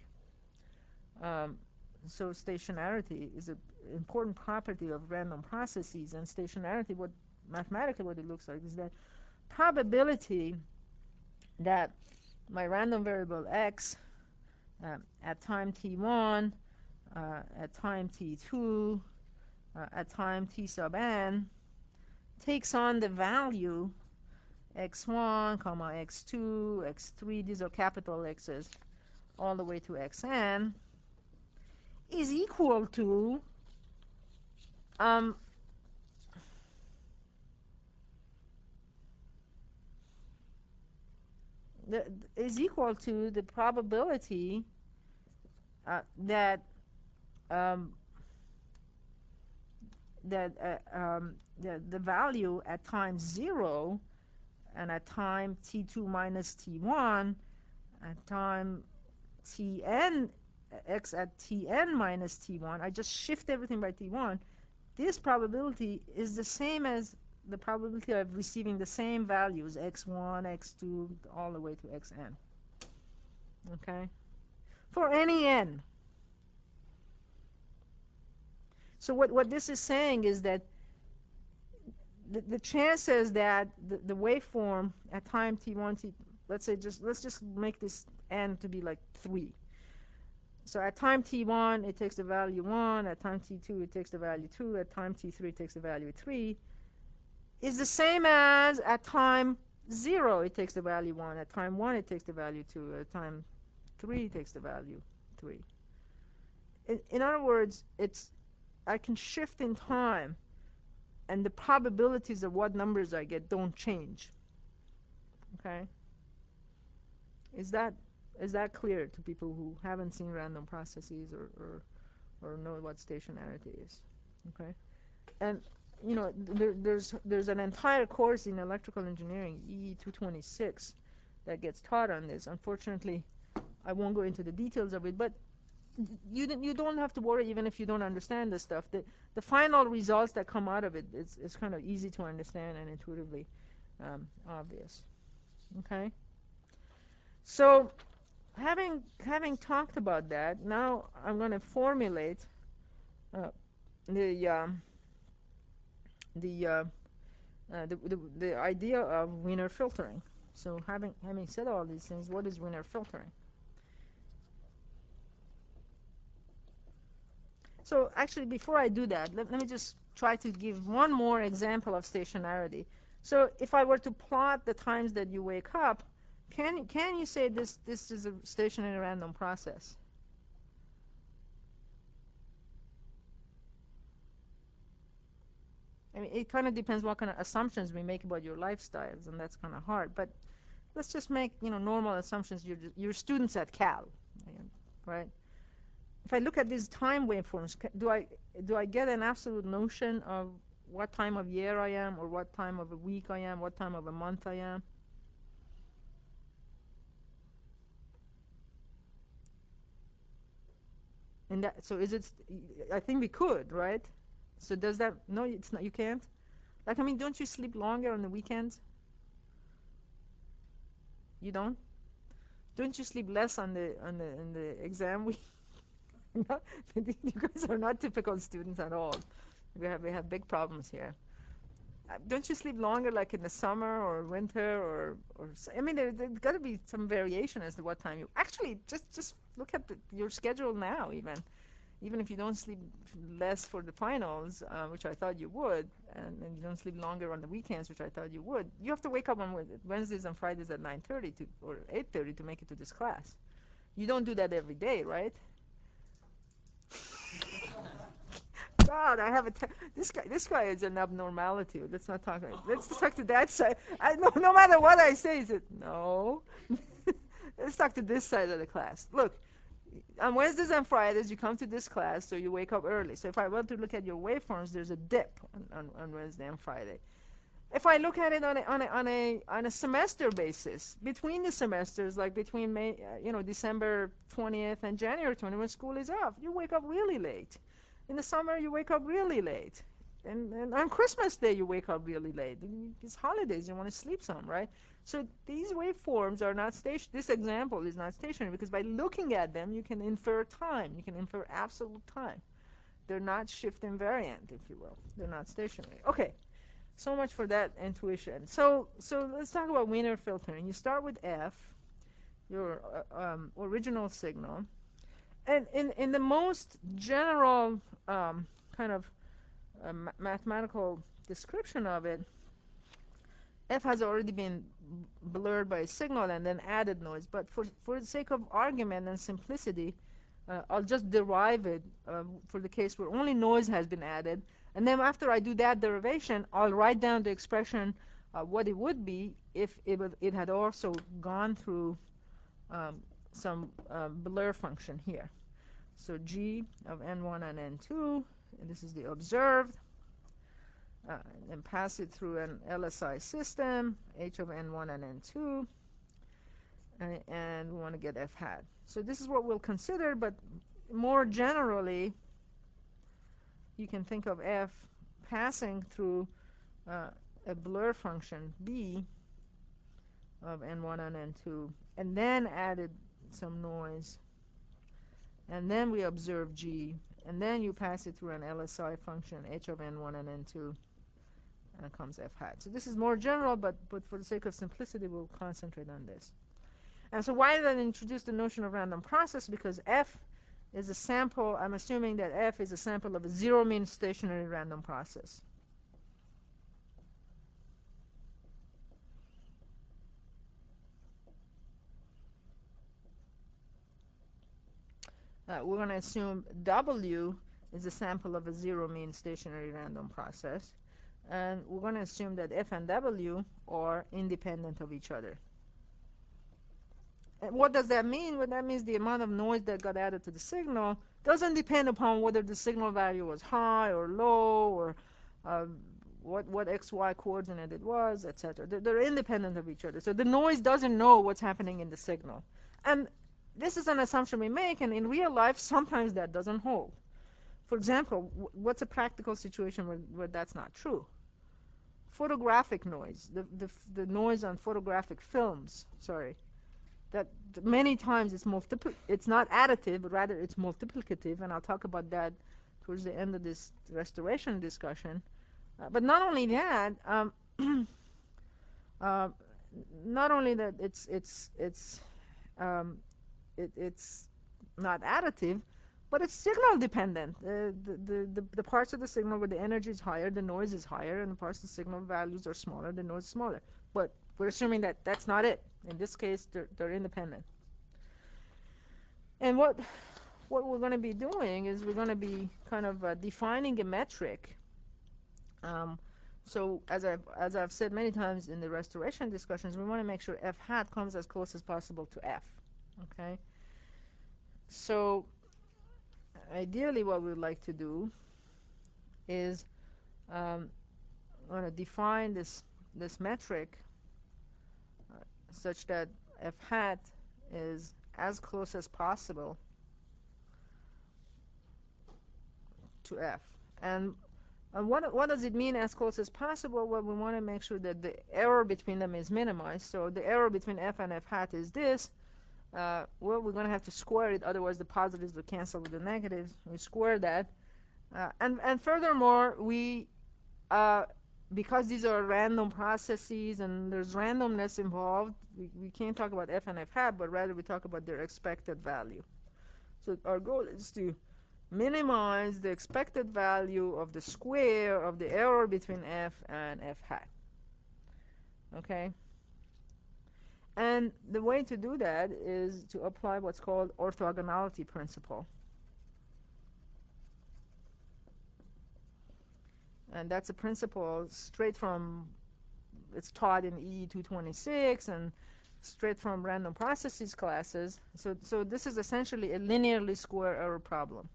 so stationarity is an important property of random processes, and stationarity, mathematically what it looks like is that probability that my random variable x at time t1, at time t2, at time t sub n takes on the value x1, comma x2, x3, these are capital X's, all the way to xn, is equal to the probability that the value at time 0 and at time t2 minus t1, at time tn, x at tn minus t1, I just shift everything by t1, this probability is the same as the probability of receiving the same values, x1, x2, all the way to xn. Okay? For any n. So what this is saying is that the chances that the waveform at time t1, let's just make this n to be like 3. So at time t1, it takes the value 1. At time t2, it takes the value 2. At time t3, it takes the value 3. Is the same as at time 0, it takes the value 1. At time 1, it takes the value 2. At time 3, it takes the value 3. In other words, I can shift in time, and the probabilities of what numbers I get don't change. Okay? Is that clear to people who haven't seen random processes or know what stationarity is? Okay? And you know, there's an entire course in electrical engineering, EE 226, that gets taught on this. Unfortunately, I won't go into the details of it, but you don't have to worry even if you don't understand this stuff. The final results that come out of it is kind of easy to understand and intuitively obvious. Okay? So having talked about that, now I'm going to formulate the idea of Wiener filtering. So having said all these things, what is Wiener filtering? So actually, before I do that, let me just try to give one more example of stationarity. So if I were to plot the times that you wake up, can you say this is a stationary random process? I mean, it kind of depends what kind of assumptions we make about your lifestyles, and that's kind of hard. But let's just make normal assumptions. You're students at Cal, right? If I look at these time waveforms, do I get an absolute notion of what time of year I am, or what time of a week I am, what time of a month I am? And that, so is it, I think we could, right? So does that, no, it's not, you can't? Like, I mean, don't you sleep longer on the weekends? You don't? Don't you sleep less on the exam week? No, you guys are not typical students at all. We have big problems here. Don't you sleep longer, like in the summer or winter I mean, there's got to be some variation as to what time you actually just look at your schedule now. Even if you don't sleep less for the finals, which I thought you would, and you don't sleep longer on the weekends, which I thought you would, you have to wake up on Wednesdays and Fridays at 9:30 or 8:30 to make it to this class. You don't do that every day, right? God, I have this guy is an abnormality. Let's not talk. Let's talk to that side. No matter what I say, is it no? Let's talk to this side of the class. Look, on Wednesdays and Fridays, you come to this class, so you wake up early. So if I want to look at your waveforms, there's a dip on Wednesday and Friday. If I look at it on a semester basis, between the semesters, like between December 20th and January 20th, when school is off, you wake up really late. In the summer, you wake up really late. And on Christmas Day, you wake up really late. It's holidays, you want to sleep some, right? So these waveforms are not stationary. This example is not stationary because by looking at them, you can infer time. You can infer absolute time. They're not shift invariant, if you will. They're not stationary. Okay, so much for that intuition. So let's talk about Wiener filtering. You start with F, your original signal. And in the most general kind of mathematical description of it, F has already been blurred by a signal and then added noise. But for the sake of argument and simplicity, I'll just derive it for the case where only noise has been added. And then after I do that derivation, I'll write down the expression what it would be if it had also gone through some blur function here. So G of N1 and N2, and this is the observed, and pass it through an LSI system, H of N1 and N2, and we want to get F hat. So this is what we'll consider, but more generally, you can think of F passing through a blur function, B of N1 and N2, and then added some noise, and then we observe G, and then you pass it through an LSI function, H of N1 and N2, and comes F hat. So this is more general, but for the sake of simplicity, we'll concentrate on this. And so why did I introduce the notion of random process? Because F is a sample, I'm assuming that F is a sample of a zero-mean stationary random process. We're going to assume W is a sample of a zero-mean stationary random process. And we're going to assume that F and W are independent of each other. And what does that mean? Well, that means the amount of noise that got added to the signal doesn't depend upon whether the signal value was high or low or what XY coordinate it was, etc. They're independent of each other. So the noise doesn't know what's happening in the signal. And this is an assumption we make, and in real life, sometimes that doesn't hold. For example, what's a practical situation where that's not true? Photographic noise, the noise on photographic films, sorry, that many times it's not additive, but rather it's multiplicative, and I'll talk about that towards the end of this restoration discussion. But not only that, not only that it's not additive, but it's signal dependent. The parts of the signal where the energy is higher, the noise is higher, and the parts of the signal values are smaller, the noise is smaller. But we're assuming that that's not it. In this case, they're independent. And what we're going to be doing is we're going to be kind of defining a metric. So as I've said many times in the restoration discussions, we want to make sure F hat comes as close as possible to F. Okay. So ideally, what we'd like to do is want to define this metric such that F hat is as close as possible to f. And what does it mean as close as possible? Well, we want to make sure that the error between them is minimized. So the error between f and f hat is this. Well, we're going to have to square it, otherwise the positives will cancel with the negatives. We square that. And furthermore, because these are random processes and there's randomness involved, we can't talk about f and f hat, but rather we talk about their expected value. So our goal is to minimize the expected value of the square of the error between f and f hat. Okay? And the way to do that is to apply what's called orthogonality principle. And that's a principle straight from, it's taught in EE 226 and straight from random processes classes. So this is essentially a linearly square error problem.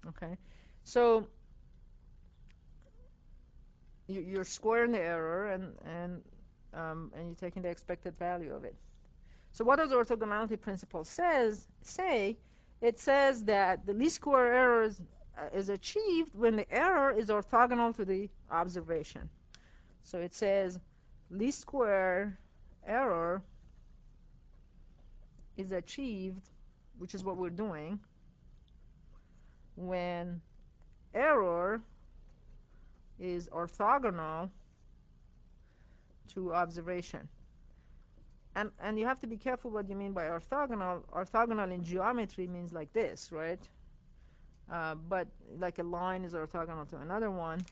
Okay, so you're squaring the error and you're taking the expected value of it. So what does the orthogonality principle say? It says that the least square error is achieved when the error is orthogonal to the observation. So it says least square error is achieved, which is what we're doing, when error is orthogonal to observation. And you have to be careful what you mean by orthogonal. Orthogonal in geometry means like this, right? But like a line is orthogonal to another one.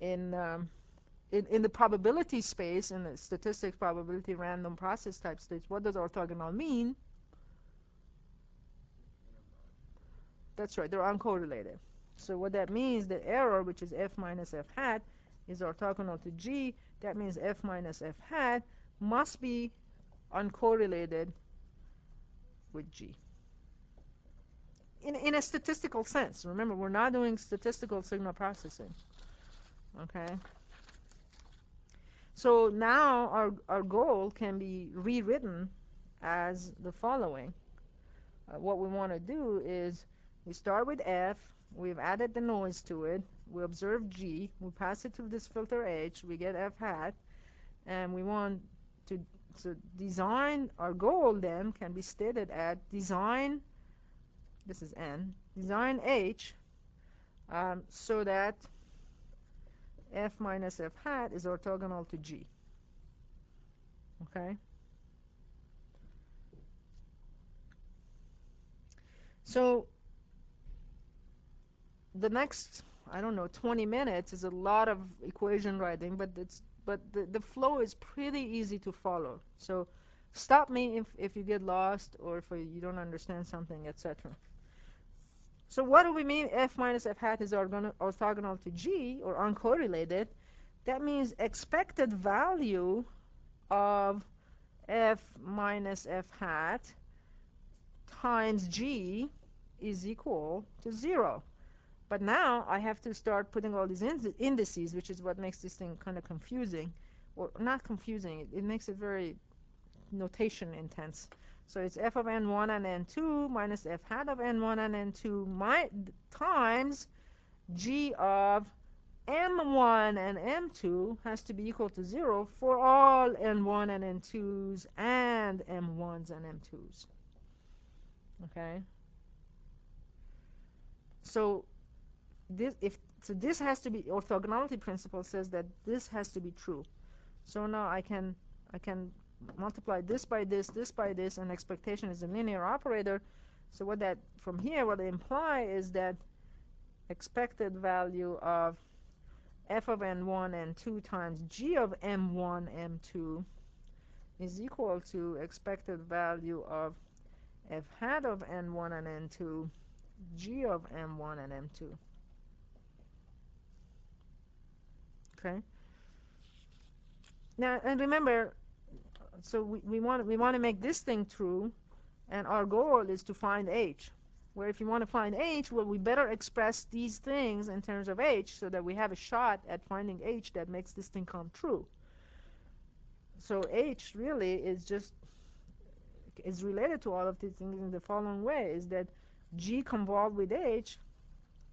In the probability space, in the statistics probability random process type space, what does orthogonal mean? That's right, they're uncorrelated. So what that means, the error, which is f minus f hat, is orthogonal to g. That means f minus f hat must be uncorrelated with g. In a statistical sense. Remember, we're not doing statistical signal processing. Okay? So now our goal can be rewritten as the following. What we want to do is we start with f, we've added the noise to it, we observe g, we pass it through this filter h, we get f hat, and we want to design, our goal then can be stated at design, this is n, design h, so that f minus f hat is orthogonal to g. Okay? So the next, I don't know, 20 minutes is a lot of equation writing, but the flow is pretty easy to follow. So stop me if you get lost or if you don't understand something, etc. So what do we mean f minus f hat is orthogonal to g, or uncorrelated? That means expected value of f minus f hat times g is equal to 0. But now I have to start putting all these indices, which is what makes this thing kind of confusing. Or not confusing, it makes it very notation intense. So it's f of n1 and n2 minus f hat of n1 and n2 times g of m1 and m2 has to be equal to 0 for all n1 and n2s and m1s and m2s. Okay? So this has to be, orthogonality principle says that this has to be true. So now I can multiply this by this by this, and expectation is a linear operator. So what that, from here, what they imply is that expected value of f of n1 n2 times g of m1 m2 is equal to expected value of f hat of n1 and n2 g of m1 and m2. Okay. Now, and remember, so we want to make this thing true, and our goal is to find h. Where if you want to find h, well, we better express these things in terms of h so that we have a shot at finding h that makes this thing come true. So h really is just is related to all of these things in the following way, is that G convolved with H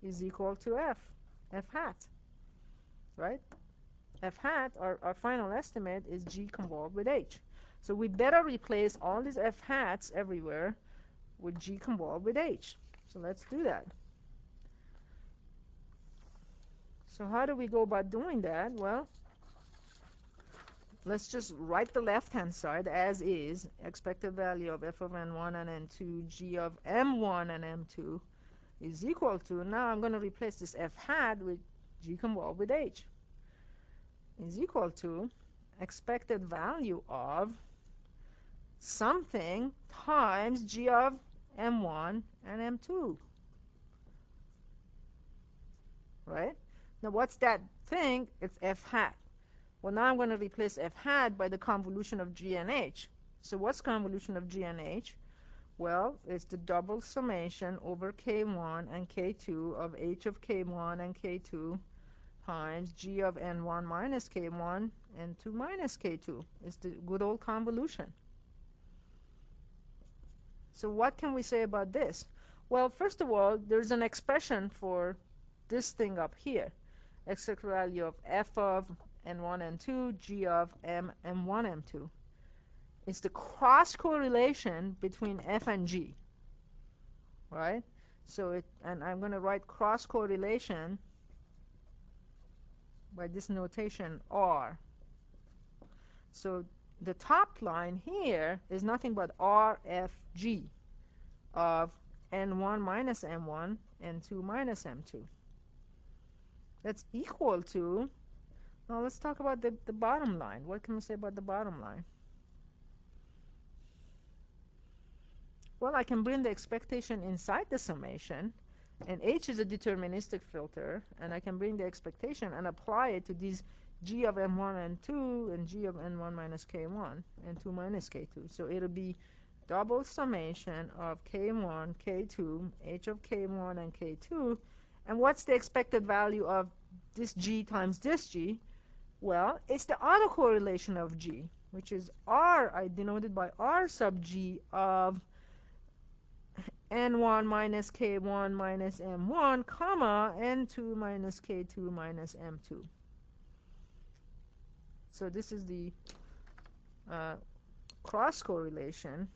is equal to F hat, right? F hat, our final estimate, is G convolved with H. So we better replace all these F hats everywhere with G convolved with H. So let's do that. So how do we go about doing that? Well, let's just write the left-hand side as is. Expected value of f of n1 and n2, g of m1 and m2 is equal to, now I'm going to replace this f hat with g convolved with h, is equal to expected value of something times g of m1 and m2, right? Now what's that thing? It's f hat. Well, now I'm going to replace f hat by the convolution of g and h. So what's convolution of g and h? Well, it's the double summation over k1 and k2 of h of k1 and k2 times g of n1 minus k1 and 2 minus k2. It's the good old convolution. So what can we say about this? Well, first of all, there's an expression for this thing up here. Expected value of f of n1 and 2, g of m m1 m2. It's the cross correlation between f and g, right? So and I'm going to write cross correlation by this notation r. So the top line here is nothing but rfg of n1 minus m1 and 2 minus m2. That's equal to, now let's talk about the bottom line. What can we say about the bottom line? Well, I can bring the expectation inside the summation, and H is a deterministic filter, and I can bring the expectation and apply it to these G of M1 and 2 and G of N1 minus K1 and 2 minus K2. So it'll be double summation of K1, K2, H of K1 and K2. And what's the expected value of this G times this G? Well, it's the autocorrelation of G, which is R, I denoted by R sub G of n1 minus k1 minus m1, comma, n2 minus k2 minus m2. So this is the cross correlation.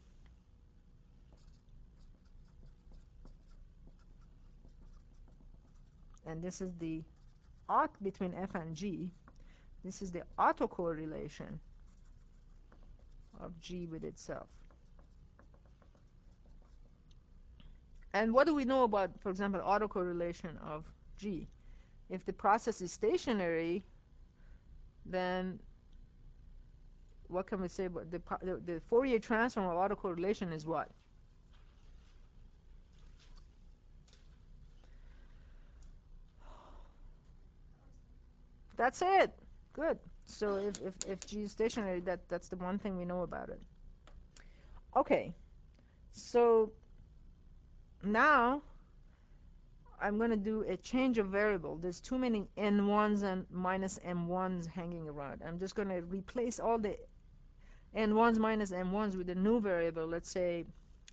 And this is the between f and g. This is the autocorrelation of g with itself. And what do we know about, for example, autocorrelation of G? If the process is stationary, then what can we say about the Fourier transform of autocorrelation is what? That's it. Good. So if G is stationary, that's the one thing we know about it. Okay. So now I'm going to do a change of variable. There's too many n1s and minus m1s hanging around. I'm just going to replace all the n1s minus m1s with a new variable. Let's say,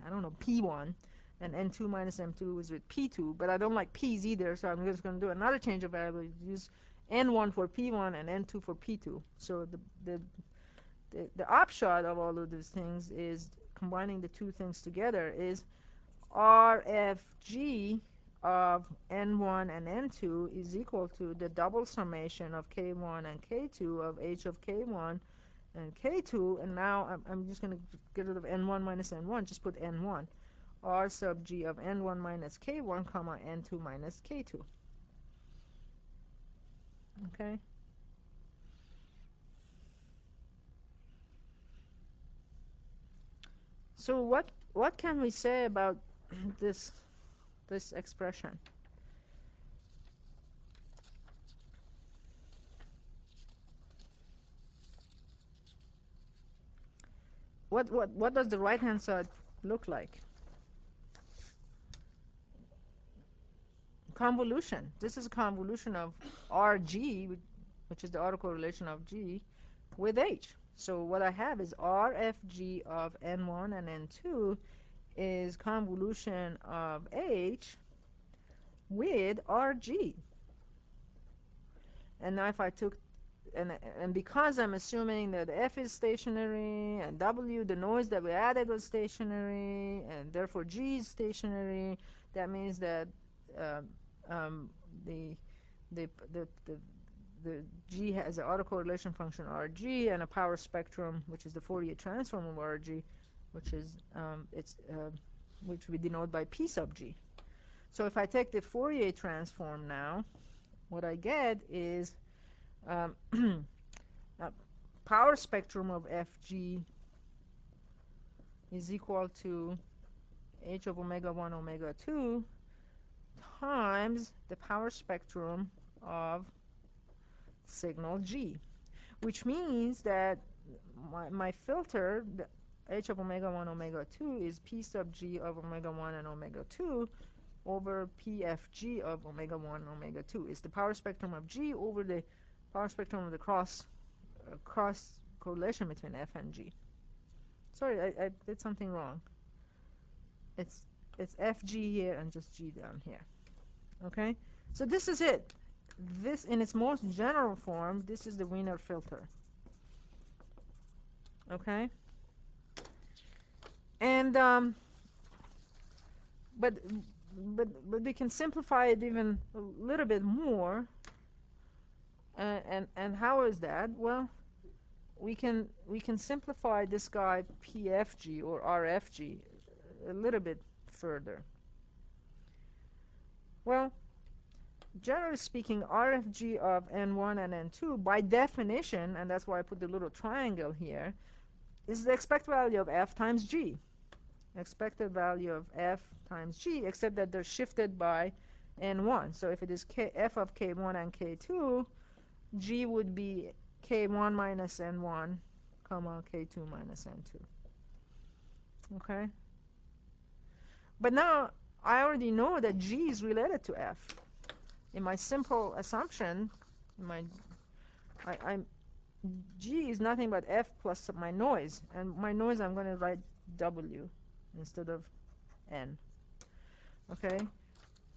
I don't know, p1, and n2 minus m2 is with p2, but I don't like p's either, so I'm just going to do another change of variable. Use n1 for p1 and n2 for p2. So the upshot of all of these things is combining the two things together is RFG of N1 and N2 is equal to the double summation of K1 and K2 of H of K1 and K2, and now I'm just going to get rid of N1 minus N1, just put N1. R sub G of N1 minus K1, comma, N2 minus K2. Okay? So what can we say about this expression? What does the right hand side look like? Convolution. This is a convolution of RG, which is the autocorrelation of G, with H. So what I have is RFG of N1 and N2 is convolution of H with RG. And now if I took, and because I'm assuming that F is stationary and W, the noise that we added was stationary, and therefore G is stationary, that means that uh, um, the, the, the, the, the G has an autocorrelation function RG and a power spectrum, which is the Fourier transform of RG, which is which we denote by P sub G. So if I take the Fourier transform now, what I get is um, a power spectrum of Fg is equal to h of omega 1 omega 2 times the power spectrum of signal G, which means that my filter, the h of omega 1 omega 2, is P sub G of omega 1 and omega 2 over PFG of omega 1 omega 2. It's the power spectrum of G over the power spectrum of the cross correlation between F and G. Sorry, I did something wrong. It's FG here and just G down here. Okay? So this is it. This, in its most general form, this is the Wiener filter. Okay? And but we can simplify it even a little bit more. And how is that? Well, we can simplify this guy PFG or RFG a little bit further. Well, generally speaking, RFG of N1 and N2, by definition, and that's why I put the little triangle here, is the expected value of F times G. Expected value of F times G, except that they're shifted by N1. So if it is F of K1 and K2, G would be K1 minus N1, comma, K2 minus N2. Okay? But now, I already know that G is related to F. In my simple assumption, G is nothing but F plus my noise. And my noise, I'm going to write W instead of N. Okay?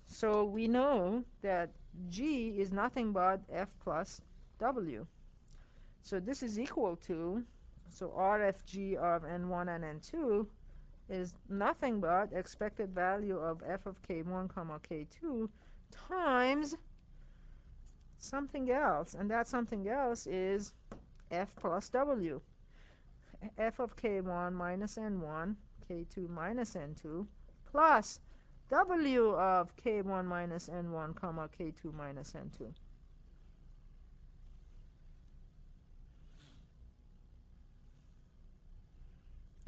So we know that G is nothing but F plus W. So this is equal to, so RFG of N1 and N2 is nothing but expected value of F of K1 comma K2 times something else, and that something else is F plus W. F of K1 minus N1, K2 minus N2, plus W of K1 minus N1 comma K2 minus N2.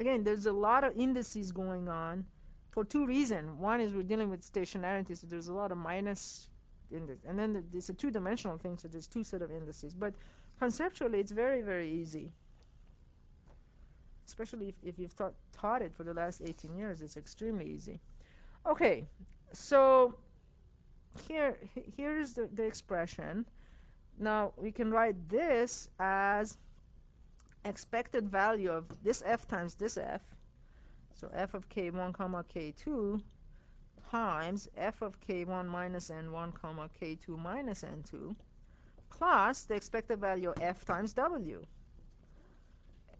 Again, there's a lot of indices going on for two reasons. One is we're dealing with stationarity, so there's a lot of minus indices. And then there's a two-dimensional thing, so there's two set of indices. But conceptually, it's very, very easy. Especially if you've taught it for the last 18 years, it's extremely easy. Okay, so here's the expression. Now, we can write this as expected value of this F times this F, so F of K1 comma K2 times F of K1 minus N1 comma K2 minus N2 plus the expected value of F times W,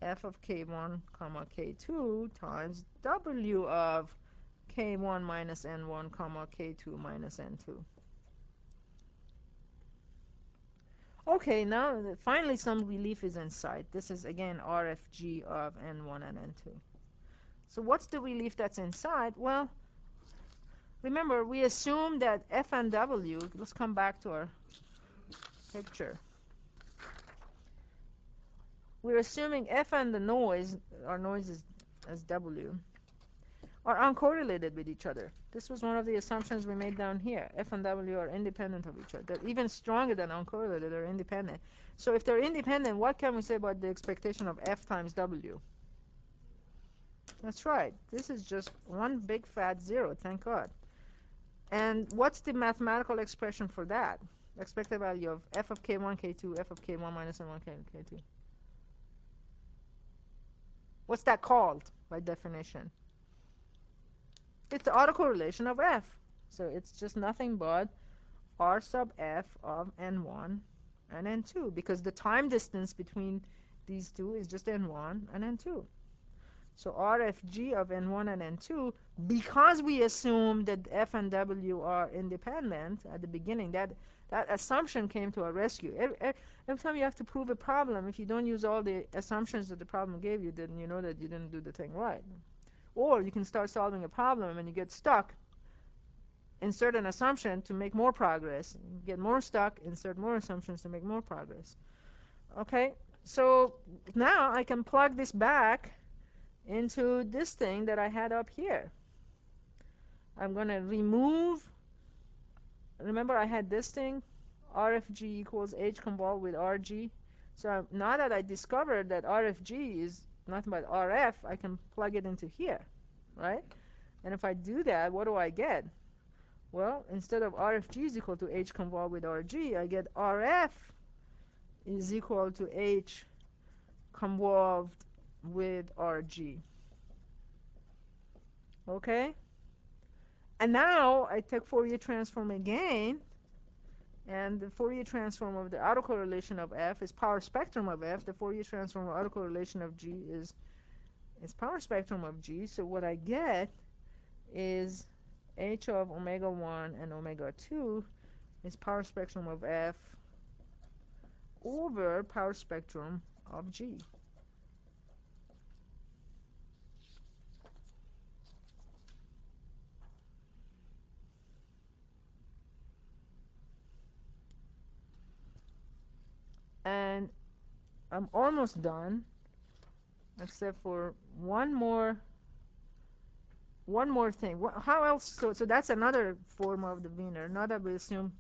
F of K1 comma K2 times W of K1 minus N1 comma K2 minus N2. Okay, now finally some relief is in sight. This is again RFG of N1 and N2. So what's the relief that's inside? Well, remember we assume that F and W, let's come back to our picture. We're assuming F and the noise, our noise is as W, are uncorrelated with each other. This was one of the assumptions we made down here. F and W are independent of each other. They're even stronger than uncorrelated. They're independent. So if they're independent, what can we say about the expectation of F times W? That's right. This is just one big fat zero, thank God. And what's the mathematical expression for that? Expected value of F of K1, K2, F of K1 minus N1, K2. What's that called by definition? It's the autocorrelation of f. So it's just nothing but r sub f of n1 and n2, because the time distance between these two is just n1 and n2. So RFG of n1 and n2, because we assume that f and w are independent at the beginning, that assumption came to our rescue. Every time you have to prove a problem, if you don't use all the assumptions that the problem gave you, then you know that you didn't do the thing right. Or you can start solving a problem and you get stuck, insert an assumption to make more progress. You get more stuck, insert more assumptions to make more progress. Okay, so now I can plug this back into this thing that I had up here. I'm going to remove, remember I had this thing, RFG equals H convolved with RG. So now that I discovered that RFG is nothing but RF, I can plug it into here, right? And if I do that, what do I get? Well, instead of RFG is equal to H convolved with RG, I get RF is equal to H convolved with RG. Okay? And now I take Fourier transform again, and the Fourier transform of the autocorrelation of f is power spectrum of f. The Fourier transform of autocorrelation of g is power spectrum of g. So what I get is h of omega 1 and omega 2 is power spectrum of f over power spectrum of g. And I'm almost done, except for one more thing. How else? So that's another form of the Wiener. Now that we assume.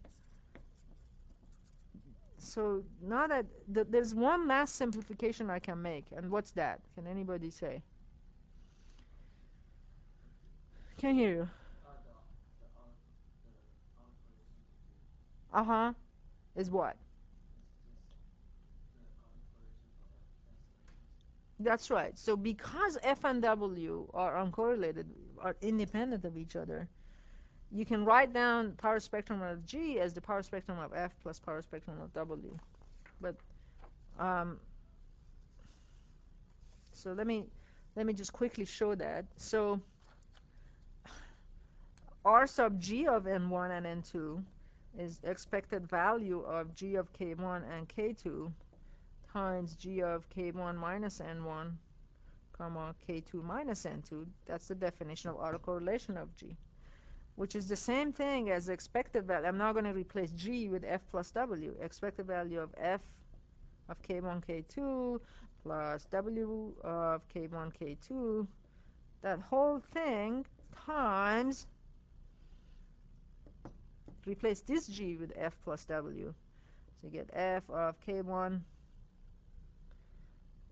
So now that there's one last simplification I can make, and what's that? Can anybody say? Can't hear you. Uh-huh. Is what? That's right. So because f and w are uncorrelated, are independent of each other, you can write down power spectrum of G as the power spectrum of f plus power spectrum of w. But so let me just quickly show that. So r sub G of n1 and n2 is expected value of G of k1 and k2 times G of k1 minus n1 comma k2 minus n2. That's the definition of autocorrelation of G, which is the same thing as expected value. I'm now going to replace G with f plus w. Expected value of f of k1 k2 plus w of k1 k2. That whole thing times, replace this G with f plus w. So you get f of k1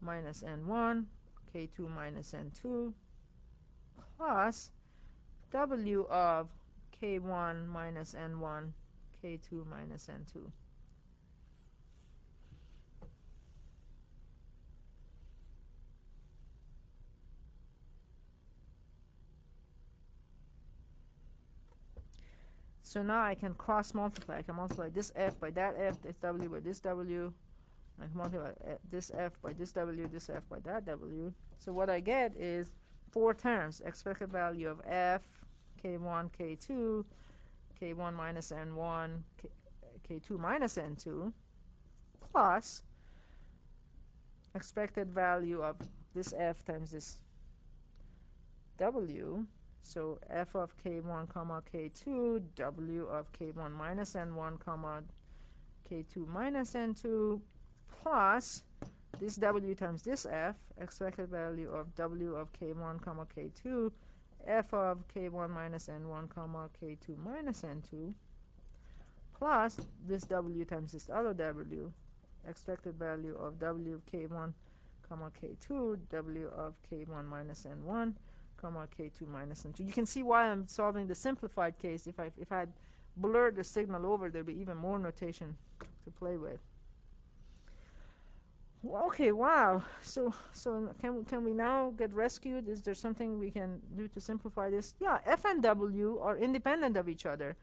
minus n1, k2 minus n2, plus w of k1 minus n1, k2 minus n2. So now I can cross multiply. I can multiply this f by that f, this w by this w. I can multiply this f by this w, this f by that w. So what I get is 4 terms. Expected value of f, k1, k2, k1 minus n1, k2 minus n2, plus expected value of this f times this w. So f of k1 comma k2, w of k1 minus n1 comma k2 minus n2, plus this w times this f, expected value of w of k1 comma k2, f of k1 minus n1 comma k2 minus n2, plus this w times this other w, expected value of w of k1 comma k2, w of k1 minus n1 comma k2 minus n2. You can see why I'm solving the simplified case. If I had blurred the signal over, there'd be even more notation to play with. Okay, wow. So can we now get rescued? Is there something we can do to simplify this? Yeah, F and W are independent of each other.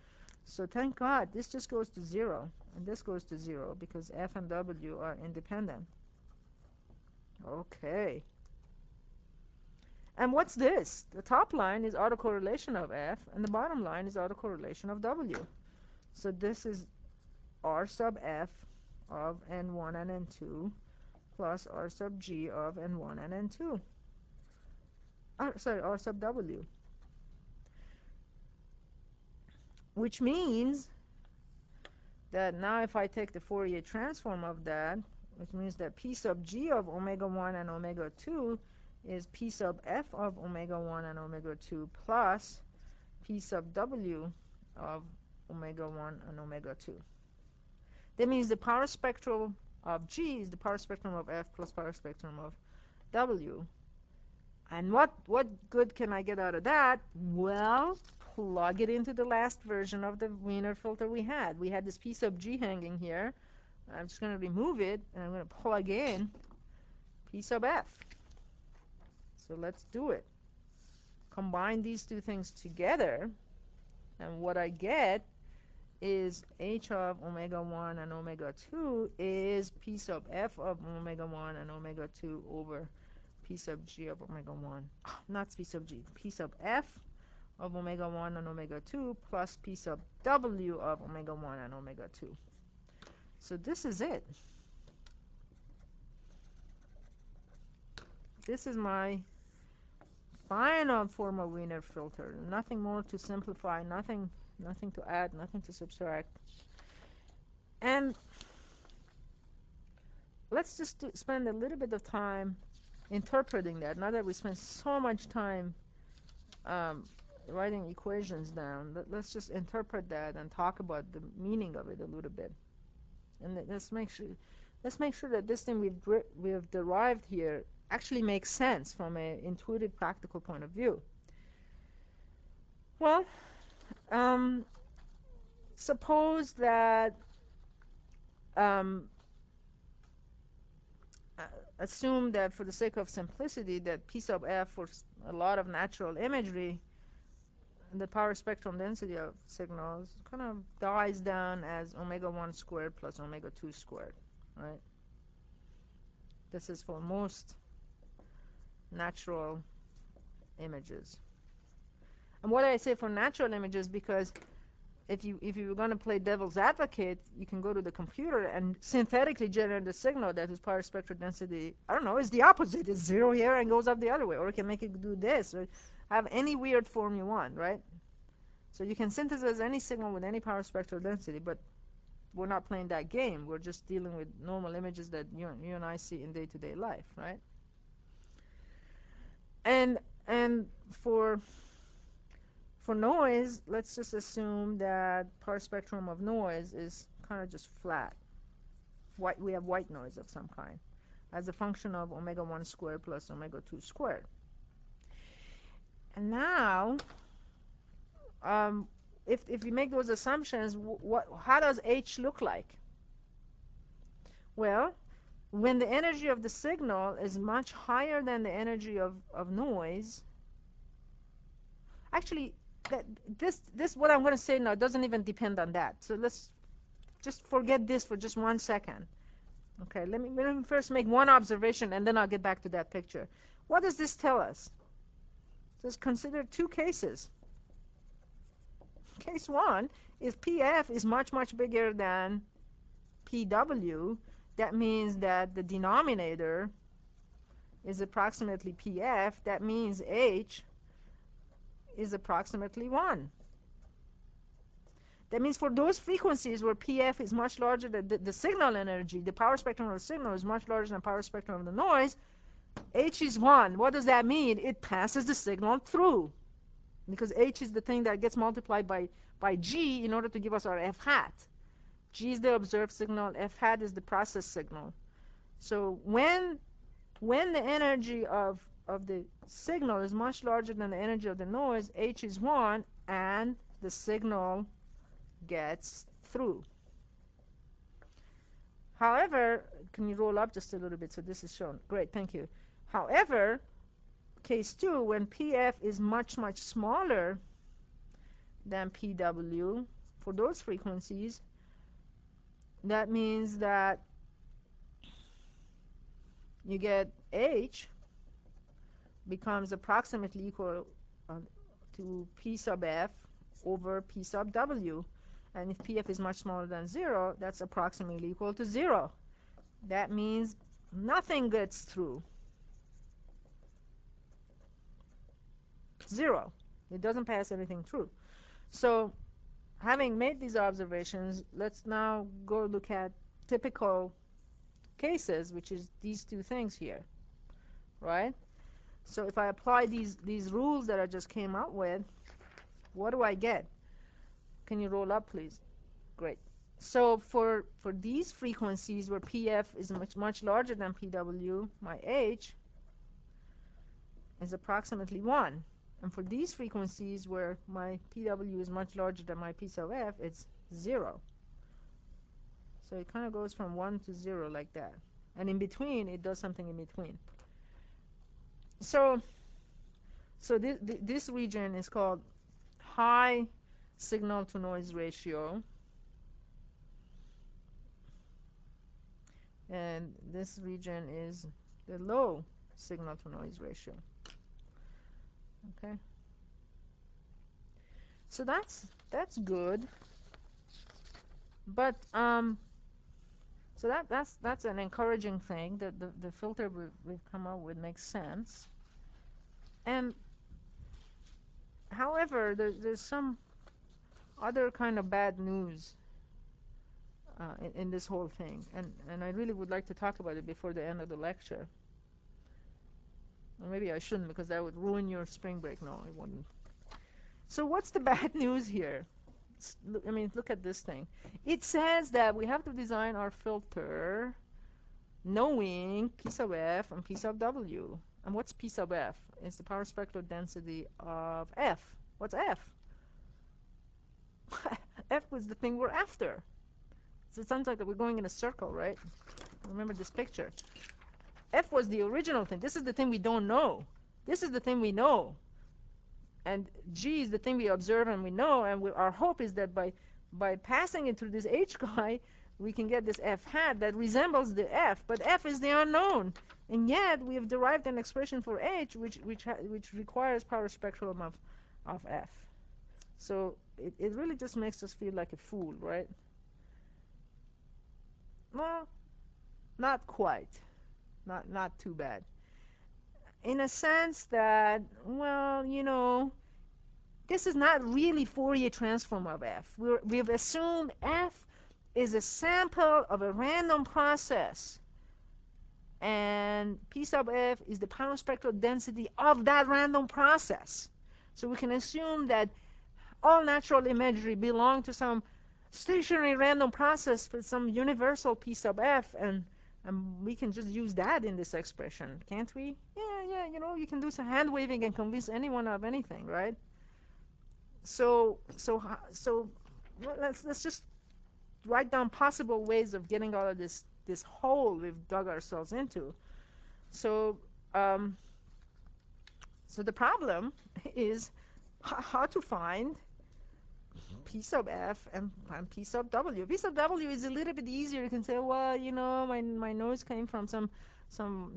So thank God, this just goes to 0, and this goes to 0 because F and W are independent. Okay. And what's this? The top line is autocorrelation of F, and the bottom line is autocorrelation of W. So this is R sub F of N1 and N2 plus R sub G of N1 and N2. Sorry, R sub W. Which means that now if I take the Fourier transform of that, which means that P sub G of omega 1 and omega 2 is P sub F of omega 1 and omega 2 plus P sub W of omega 1 and omega 2. That means the power spectrum of G is the power spectrum of F plus power spectrum of W. And what good can I get out of that? Well, plug it into the last version of the Wiener filter we had. We had this P sub G hanging here. I'm just going to remove it, and I'm going to plug in P sub F. So let's do it. Combine these two things together, and what I get is H of omega 1 and omega 2 is P sub F of omega 1 and omega 2 over P sub G of omega 1. Not P sub G, P sub F of omega 1 and omega 2 plus P sub W of omega 1 and omega 2. So this is it. This is my final form of Wiener filter. Nothing more to simplify, nothing to add, nothing to subtract. And let's just spend a little bit of time interpreting that. Now that we spent so much time writing equations down, let's just interpret that and talk about the meaning of it a little bit. And let's make sure that this thing we've derived here actually makes sense from an intuitive, practical point of view. Well, suppose that assume that for the sake of simplicity that P sub F for a lot of natural imagery, the power spectrum density of signals kind of dies down as omega 1 squared plus omega 2 squared, right? This is for most natural images. And what I say for natural images, because if you were going to play devil's advocate, you can go to the computer and synthetically generate a signal that whose power spectral density, I don't know, is the opposite. It's 0 here and goes up the other way. Or you can make it do this, or have any weird form you want, right? So you can synthesize any signal with any power spectral density, but we're not playing that game. We're just dealing with normal images that you and I see in day-to-day life, right? And for noise, let's just assume that power spectrum of noise is kind of just flat. We have white noise of some kind as a function of omega 1 squared plus omega 2 squared. And now, if you make those assumptions, how does H look like? Well, when the energy of the signal is much higher than the energy of noise, actually, this what I'm going to say now doesn't even depend on that. So let's just forget this for just 1 second. Okay, let me first make one observation, and then I'll get back to that picture. What does this tell us? Just consider two cases. Case 1 is PF is much bigger than PW. That means that the denominator is approximately PF. That means H is approximately 1. That means for those frequencies where PF is much larger than the signal energy, the power spectrum of the signal is much larger than the power spectrum of the noise, H is 1. What does that mean? It passes the signal through, because H is the thing that gets multiplied by G in order to give us our F hat. G is the observed signal, F hat is the process signal. So when the energy of the signal is much larger than the energy of the noise, H is 1, and the signal gets through. However, can you roll up just a little bit so this is shown? Great, thank you. However, case 2, when PF is much, much smaller than PW for those frequencies, that means that you get H becomes approximately equal to P sub F over P sub W. And if PF is much smaller than 0, that's approximately equal to 0. That means nothing gets through. 0. It doesn't pass anything through. So having made these observations, let's now go look at typical cases, which is these two things here, right? So if I apply these rules that I just came up with, what do I get? Can you roll up, please? Great. So for these frequencies where PF is much larger than PW, my H is approximately 1. And for these frequencies where my PW is much larger than my P sub F, it's 0. So it kind of goes from 1 to 0 like that. And in between, it does something in between. So this region is called high signal to noise ratio. And this region is the low signal to noise ratio. Okay. So that's good. But so that's an encouraging thing that the filter we've come up with makes sense. And however, there's some other kind of bad news in this whole thing, and I really would like to talk about it before the end of the lecture. Or maybe I shouldn't, because that would ruin your spring break. No, it wouldn't. So what's the bad news here? I mean, look at this thing. It says that we have to design our filter knowing P sub F and P sub W. And what's P sub F? It's the power spectral density of F. What's F? F was the thing we're after. So it sounds like that we're going in a circle, right? Remember this picture. F was the original thing. This is the thing we don't know. This is the thing we know. And G is the thing we observe and we know, and our hope is that by passing it through this H guy, we can get this F hat that resembles the F, but F is the unknown. And yet we have derived an expression for H which requires power spectrum of F. So it really just makes us feel like a fool, right? Well, not quite. Not too bad. In a sense that, well, you know, this is not really Fourier transform of F. We've assumed F is a sample of a random process, and P sub F is the power spectral density of that random process. So we can assume that all natural imagery belong to some stationary random process with some universal P sub F, and we can just use that in this expression, can't we? Yeah, you know, you can do some hand waving and convince anyone of anything, right? So let's just write down possible ways of getting out of this hole we've dug ourselves into. So so the problem is how to find P sub F and P sub W. P sub W is a little bit easier. You can say, well, you know, my noise came from some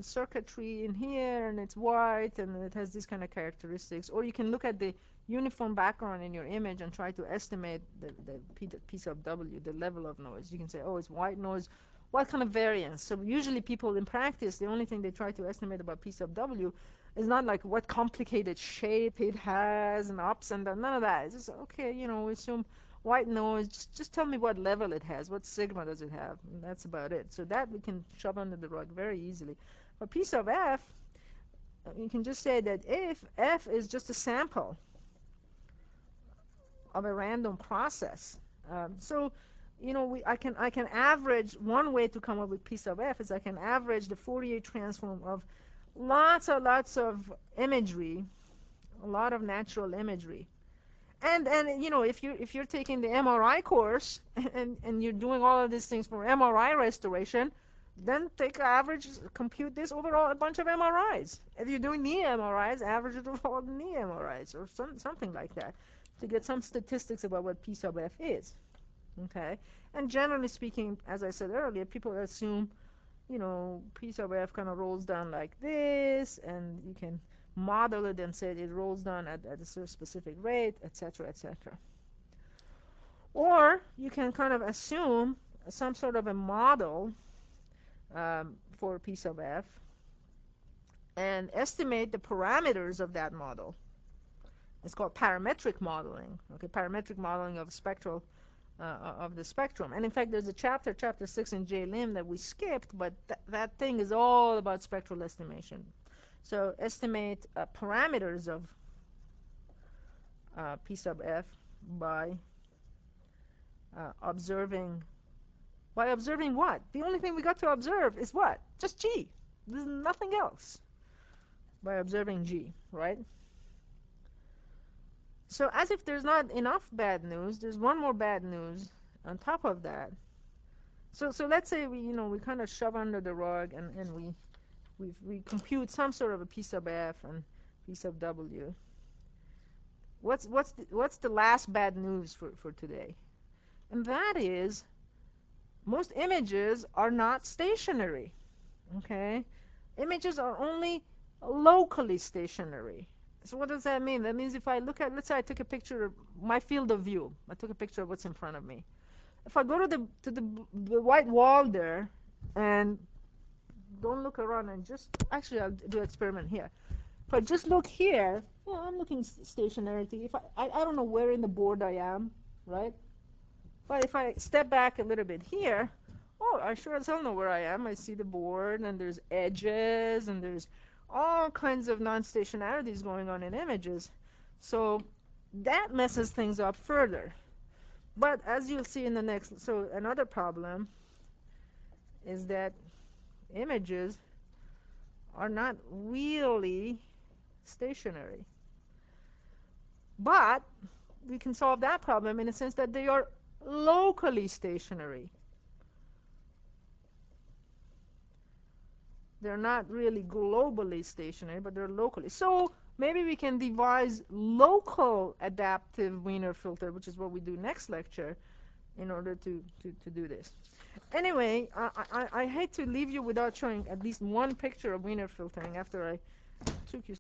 circuitry in here, and it's white, and it has these kind of characteristics. Or you can look at the uniform background in your image and try to estimate the P sub W, the level of noise. You can say, oh, it's white noise. What kind of variance? So usually people in practice, the only thing they try to estimate about P sub W is not like what complicated shape it has and ups and downs, none of that. It's just, okay, you know, we assume white noise, just tell me what level it has, what sigma does it have, and that's about it. So that we can shove under the rug very easily. For P sub F, you can just say that if F is just a sample of a random process, so you know, I can average, one way to come up with P sub F is I can average the Fourier transform of lots of imagery, a lot of natural imagery, And you know, if you're taking the MRI course and you're doing all of these things for MRI restoration, then take average, compute this over a bunch of MRIs. If you're doing knee MRIs, average it over all the knee MRIs or something like that to get some statistics about what P sub F is. Okay? And generally speaking, as I said earlier, people assume, you know, P sub F kind of rolls down like this, and you can model it and say it rolls down at a specific rate, etc., etc. Or you can kind of assume some sort of a model for P sub F and estimate the parameters of that model. It's called parametric modeling. Okay, parametric modeling of spectral of the spectrum. And in fact, there's a chapter 6 in Eennlb that we skipped, but that thing is all about spectral estimation. So estimate parameters of P sub F by observing. By observing what? The only thing we got to observe is what? Just G. There's nothing else. By observing G, right? So as if there's not enough bad news, there's one more bad news on top of that. So let's say we kind of shove under the rug and we compute some sort of a P sub F and P sub W. What's the last bad news for today? And that is most images are not stationary. Okay? Images are only locally stationary. So what does that mean? That means if I look at, let's say I took a picture of my field of view. I took a picture of what's in front of me. If I go to the white wall there and don't look around and just, actually I'll do an experiment here. If I just look here, yeah, I'm looking stationarity. If I don't know where in the board I am, right? But if I step back a little bit here, oh, I sure as hell know where I am. I see the board, and there's edges, and there's all kinds of non-stationarities going on in images. So that messes things up further. But as you'll see in the next, so another problem is that images are not really stationary. But we can solve that problem in the sense that they are locally stationary. They're not really globally stationary, but they're locally. So maybe we can devise local adaptive Wiener filter, which is what we do next lecture, in order to do this. Anyway, I hate to leave you without showing at least one picture of Wiener filtering after I took you